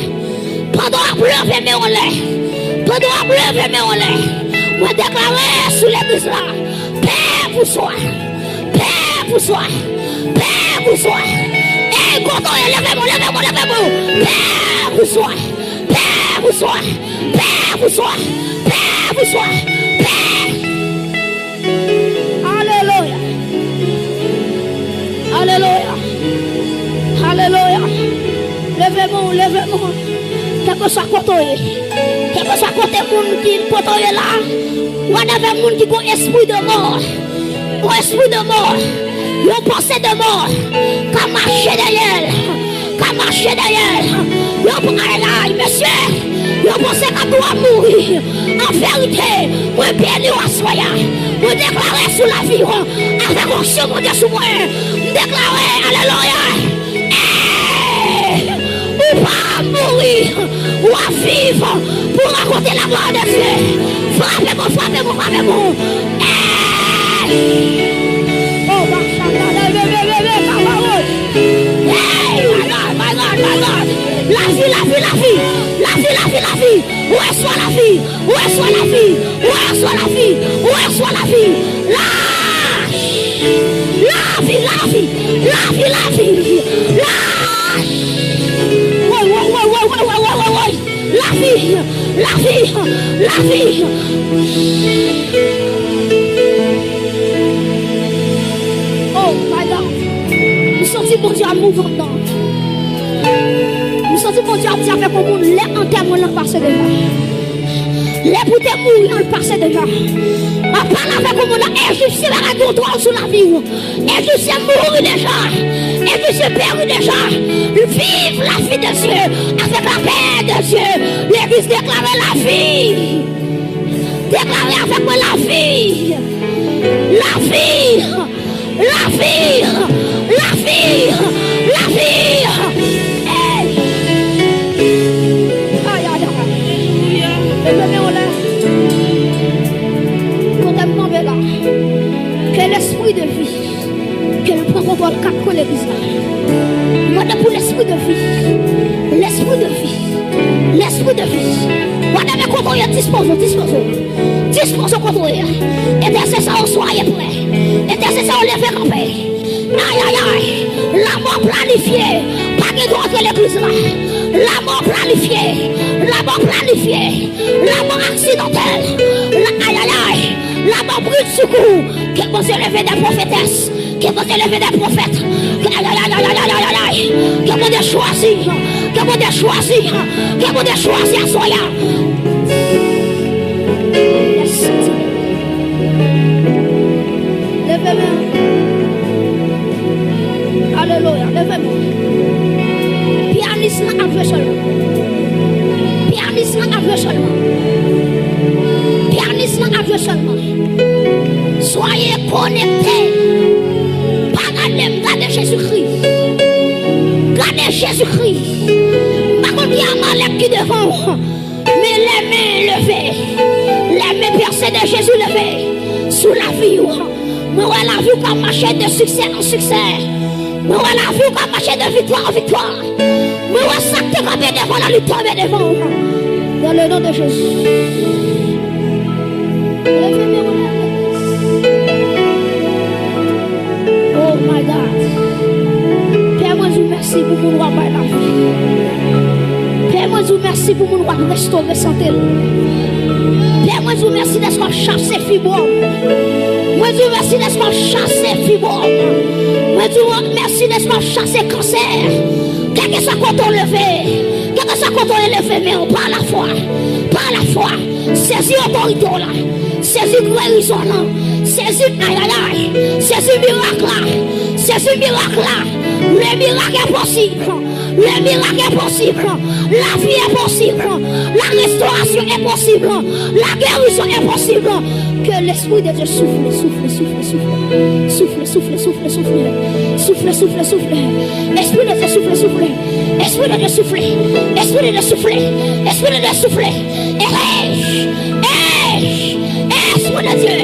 Pendant la pleuve, mais on l'est. Pendant la pleuve, mais on l'est. Moi déclarer sous l'église là, paix pour soi. Paix pour soi. Paix pour soi. Et quand on est levez-moi. Paix pour soi. Paix pour soi. Paix pour soi. Paix pour soi. Paix. Alléluia. Alléluia. Alléluia. Levez-moi. Quel que soit côté, quel que soit côté monde qui côté là, ou avec monde qui a un esprit de mort, un esprit de mort, une pensée de mort, qui marche derrière, vous là, monsieur, vous pensez qu'elle doit mourir. En vérité, vous béni à soya, vous déclarez sous la vie, avec onction de Dieu sous moi, vous déclarez, alléluia. Ou pas mourir, ou à vivre pour raconter la gloire de Dieu. Frappez-moi. Oh, my God. La vie. Où est soit la vie? La vie. Oh my God. Nous sentons mon Dieu à mouvement. Nous sentons mon Dieu à dire avec le monde, les enterrements l'ont passé déjà. Les bouteilles mourir l'ont passé déjà. On parle avec le monde, Égyptien va retourner sous la vie. Égyptien mourir déjà. Égyptien périr déjà. Vive la vie de Dieu avec la paix de Dieu. L'église déclare la vie. Déclarez avec moi la vie. La vie. Que l'esprit de vie, que nous prenons pour le cap de l'église. Voilà pour l'esprit de vie. L'esprit de vie. Voilà mais quand on y disposons quand on y est. Intercesseur, soyez prêts. Intercesseur, levez campé. Aïe. La mort planifiée. Pas de droit de l'église là. La mort planifiée. La mort accidentelle. Aïe. La mort brûle secours. Que vous élevez des prophétesses. Que vous élevez des prophètes. Aïe. Que vous des choisis. Que vous des choisis à soya. Levez-moi. Pianiste n'a aveu seulement. Pianiste n'a aveu seulement. Pianiste n'a aveu seulement. Soyez connectés. Pas gardez Jésus-Christ. Gardez Jésus-Christ. Par contre, il y a Malek qui devant. Mais les mains levées. Les mains percées de Jésus levées. Sous la vie. Moi, la vie comme marcher de succès en succès. Moi, la vie comme marcher de victoire en victoire. Moi, ça te campé devant la lutte tombée devant. Dans le nom de Jésus. Oh my God. Père, moi, je vous remercie pour mon roi par la vie. Père, moi, je vous remercie pour mon roi restaurer santé. Père, moi, je vous remercie d'être chassé fibromes. Moi, je vous remercie d'être chassé fibromes. Moi, je vous remercie d'être chassé cancer. Quel que soit quand on levé, quel que soit quand on est levé, mais on par la foi. Par la foi. Saisis l'autorité là. Saisis guérison là. Saisis aïe aïe aïe. Saisis miracle là. Saisis miracle là. Le miracle est possible. Le miracle est possible. La vie est possible. La restauration est possible. La guérison est possible. Que l'Esprit de Dieu souffle, souffle, souffle, souffle. Souffle, souffle, souffle, souffle. Souffle, souffle, souffle. Esprit de Dieu souffle, souffle. Esprit de Dieu souffle. Esprit de Dieu souffle. Esprit de Dieu souffle. Esprit de Dieu.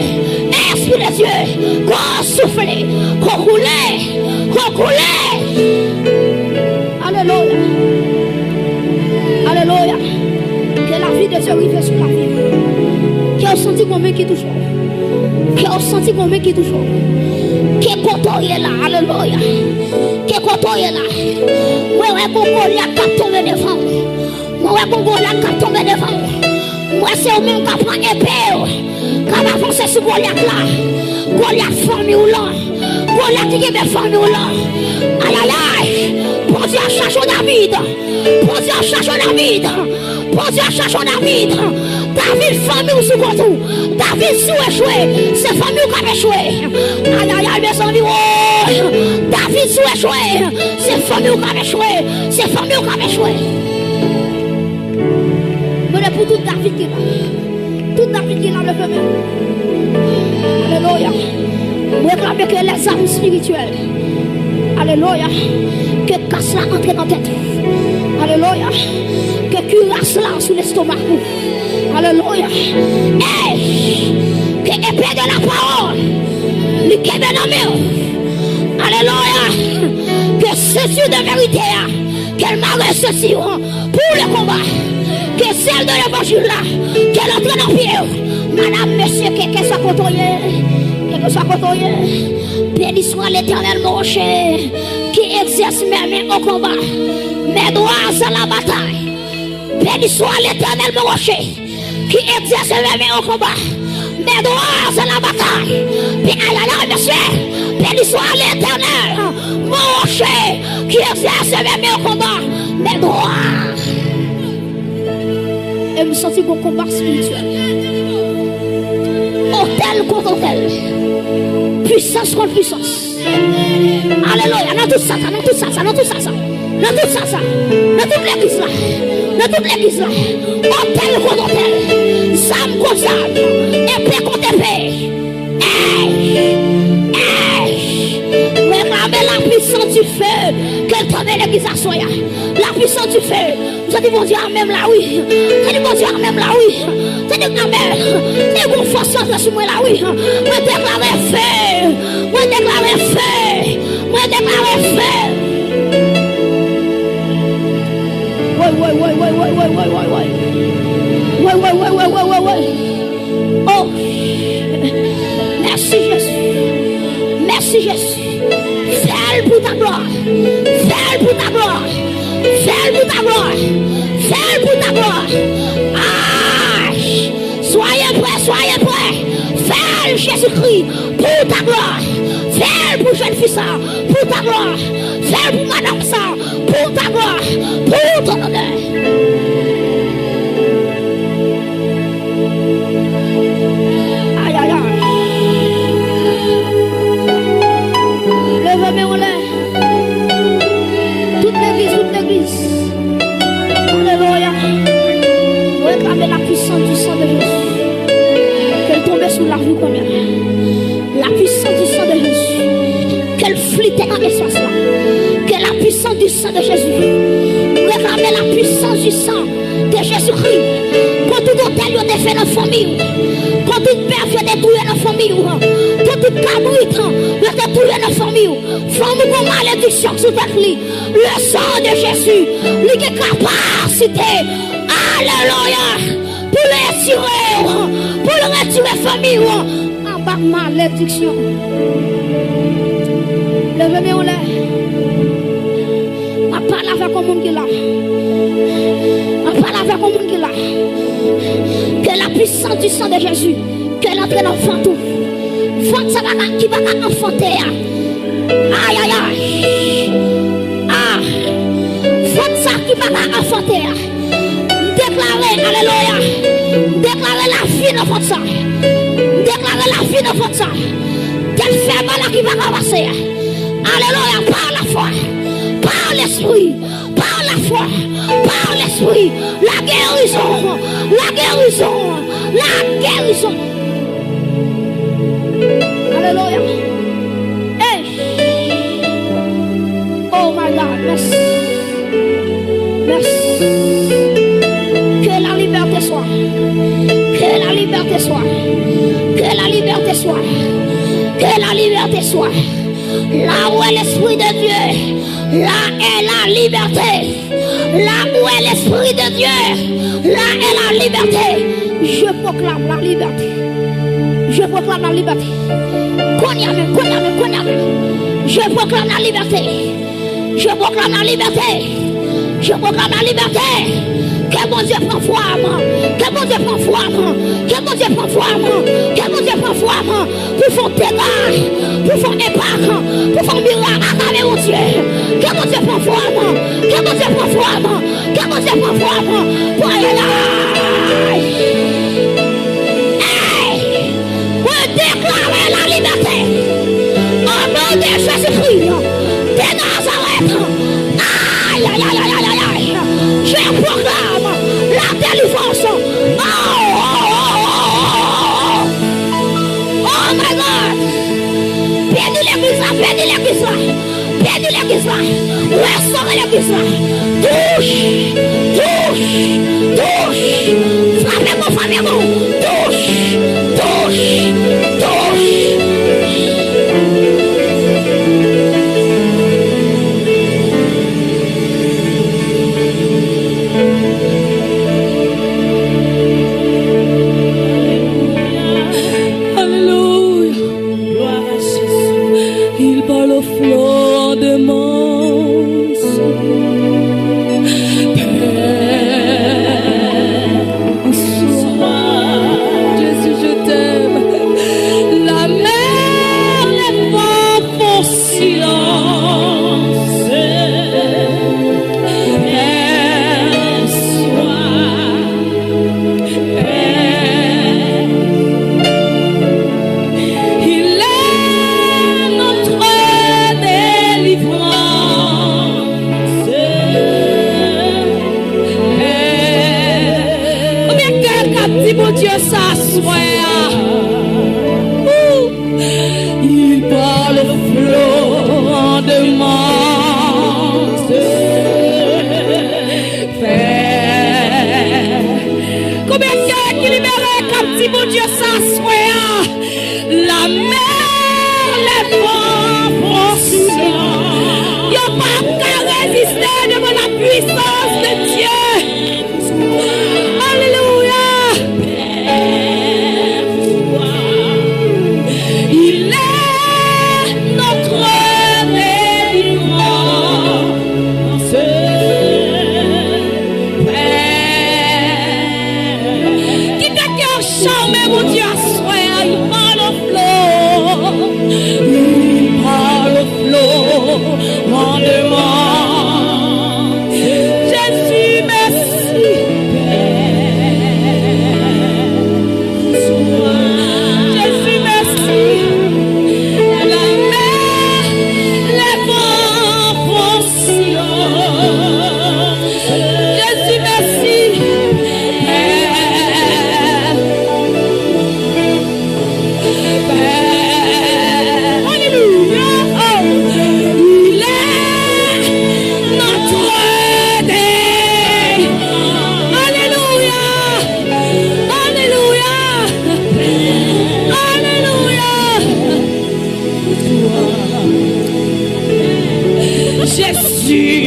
Esprit de Dieu. Qu'on souffle. Qu'on roule. Qu'on roule. Alléluia. Alléluia. Que la vie de Dieu arrive sur la vie. Qui a senti combien qui touche. Qui a senti combien qui touche. Qui est content est là. Alléluia. Qui est content est là. Moi, je vais tomber devant. Moi, je vais tomber devant. Moi, c'est au même qui prend épée. Quand on avance sur Goliath là. Goliath formé ou là. Goliath qui est formé ou là. Aïe aïe aïe. Pour Dieu a cherché David. Pour Dieu a cherché David. Pour Dieu a cherché David. David famille ou sous contour. David sous échoué. C'est famille qui a échoué. Aïe aïe aïe mes amis. Oh. David sous échoué. C'est famille qui a échoué. C'est famille qui a échoué. Mais pour tout David qui est là. Tout David qui est là le premier. Alléluia. Vous réclamez que les âmes spirituelles. Alléluia. Que casse la entre dans la tête. Alléluia. Que cuirasse là sous l'estomac. Alléluia. Hey. Que épée de la parole. Le quai de la mer. Alléluia. Que ceci de vérité. Qu'elle m'a ressuscité pour le combat. Que celle de l'évangile là. Qu'elle entre dans le pied. Madame, monsieur, que soit côtoyé. Que soit côtoyé. Béni soit l'Éternel mon rocher. Qui exerce mes mains au combat. Mes doigts à la bataille. Béni soit l'Éternel mon rocher. Qui exerce mes mains au combat. Mes doigts à la bataille. Puis aïe aïe aïe monsieur. Béni soit l'Éternel mon rocher. Qui exerce mes mains au combat. Mes doigts. Et me sentir mon combat spirituel. Hôtel contre hôtel. Puissance contre puissance. Alléluia. Dans tout ça, dans tout ça, dans tout ça, dans tout ça, dans toute l'église là. Dans toute l'église là. Hôtel contre hôtel. Zam contre zam. Épée contre épée. Réclamez la puissance du feu. Qu'elle tombe l'église à soya. La puissance du feu. Vous avez dit mon Dieu, même là, oui. Vous avez dit mon Dieu, même là, oui. Vous avez dit amen. Vous avez dit force sur moi là, oui. Moi déclare feu. Moi déclare feu. Moi déclare feu. Ouais. Oh. Merci Jésus. Merci Jésus. Fais pour ta gloire. Fais pour ta gloire. Fais pour ta gloire. Fais pour ta gloire. Ah. Soyez prêts. Fais Jésus-Christ pour ta gloire. Fais pour jeune fils pour ta gloire. Fais pour madame ça pour ta gloire. Pour ton honneur. Aïe aïe aïe. Levez-moi en l'air. Toute l'église. sur la vie comme elle. La puissance du sang de Jésus. Qu'elle flûte dans l'espace là. Que la puissance du sang de Jésus. Réclamez la puissance du sang de Jésus-Christ. Pour tout hôtel qui est fait dans la famille. Pour toute père qui est détruit dans la famille. Pour toute cabrit qui est détruit dans la famille. Femme pour malédiction sous ta clé. Le sang de Jésus. Il est capacité. Alléluia. Pour le retirer. Pour le retirer la famille. En bas malédiction. Levez-moi en l'air. Je parle avec le monde qui est là. Je parle avec le monde qui est là. Que la puissance du sang de Jésus, qu'elle entre dans le ventre. Ventre qui va enfanter. Aïe, aïe, aïe. Ah. Ventre qui va enfanter. Déclarer, alléluia. Déclarer la vie dans votre sang. Déclarer la vie dans votre sang. Quelle faible qui va avancer. Alléluia, par la foi. Par l'esprit, par la foi, par l'esprit, la guérison, la guérison, la guérison. Alléluia. Hey. Oh my God, merci. Merci. Que la liberté soit. Que la liberté soit. Que la liberté soit. Que la liberté soit. Là où est l'Esprit de Dieu, là est la liberté. Là où est l'Esprit de Dieu, là est la liberté. Je proclame la liberté. Je proclame la liberté. Je proclame la liberté. Je proclame la liberté. Je proclame la liberté. Que mon Dieu prend forme. Que mon Dieu prend forme. Que mon Dieu prend forme. Que mon Dieu prend forme. Pour faire dégâts. Pour faire impact. Pour faire miracle à travers mon Dieu. Que mon Dieu prend forme. Que mon Dieu prend forme. Que mon Dieu prend forme. Pour aller là. Hey! Pour déclarer la liberté. Au nom de Jésus-Christ. De Nazareth. Aïe, aïe, aïe, aïe, aïe, aïe. Je proclame la délivrance. Oh my God. Bénis l'église là, bénis l'église là. Bénis l'église là. Restaure l'église là. Touche, touche, touche. Frappez-moi, frappez-moi. Touche, touche, touche.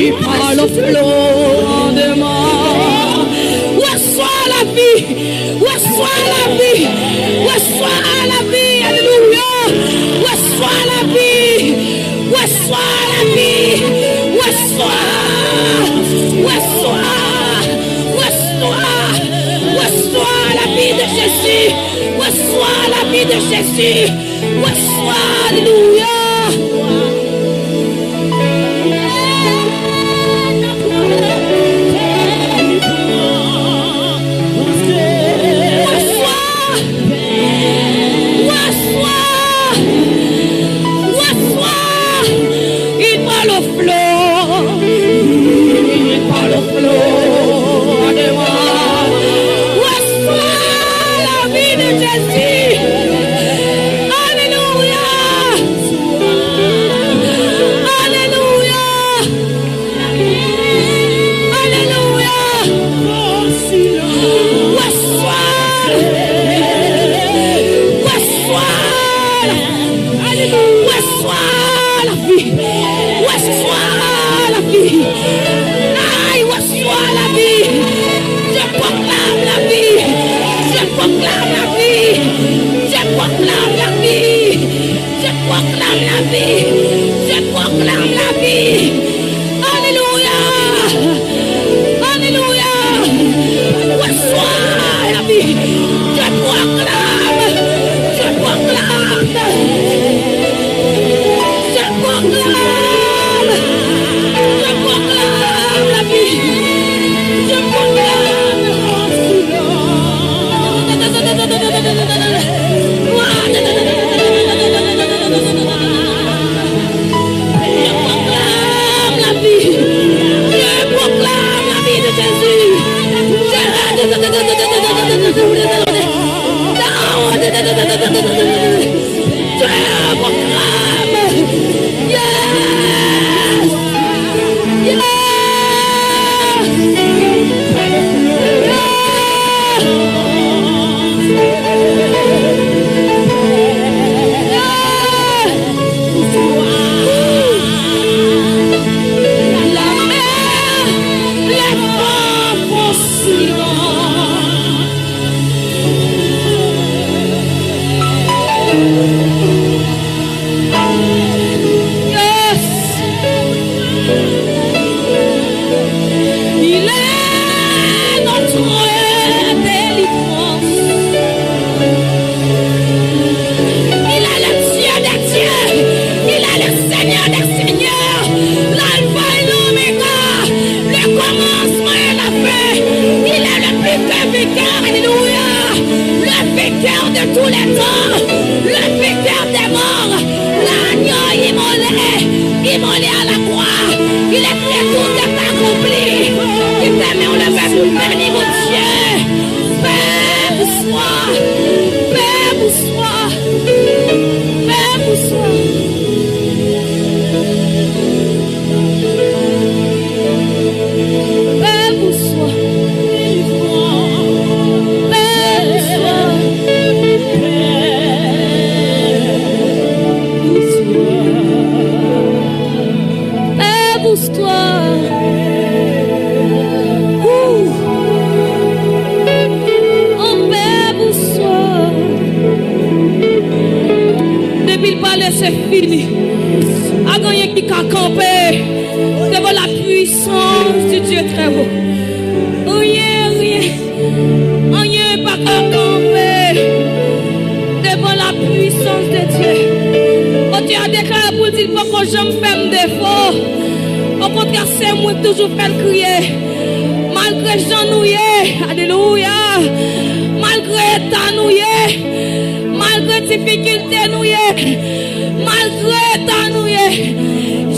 Il parle au flot de mort. Reçois la vie. Reçois la vie. Reçois la vie. Alléluia. Reçois la vie. Reçois la vie. Reçois. Reçois. Reçois. Reçois la vie de Jésus. Reçois la vie de Jésus. Reçois. Alléluia.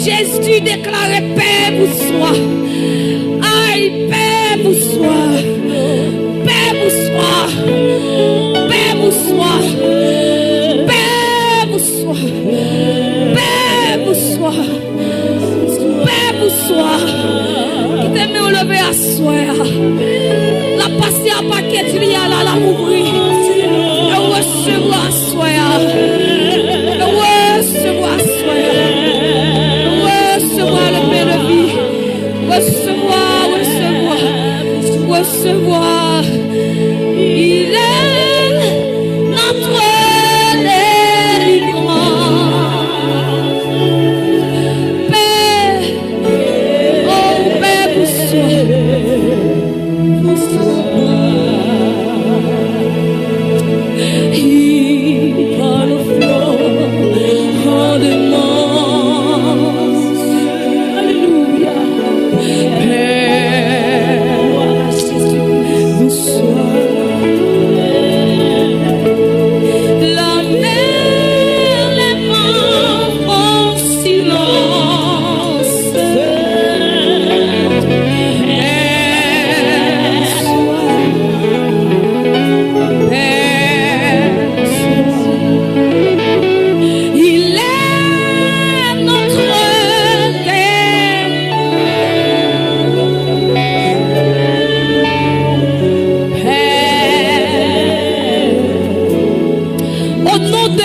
Jésus déclarait paix vous soit. Aïe, paix vous soit. Paix vous soit. Paix vous soit. Paix vous soit. Paix vous soit. Paix vous soit. Qui t'aime au lever à soir. La passer à paquet, il y a là la mourir. Et recevoir à soir. Recevoir à soir. Recevoir le pain de vie.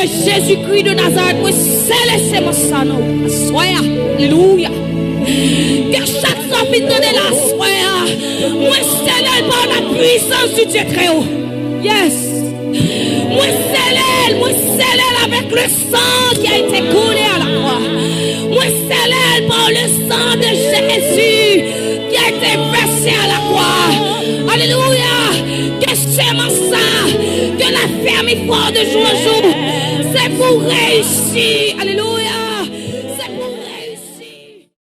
de Jésus-Christ de Nazareth, moi céleste mon sang. Soya, alléluia. Que chaque famille donne la soya. Moi céleste par la puissance du Dieu très haut. Yes. Moi céleste avec le sang qui a été coulé à la croix. Moi céleste par le sang de Jésus qui a été versé à la croix. Alléluia. Que c'est mon sang, que la ferme est forte de jour en jour. C'est pour réussir. Alléluia.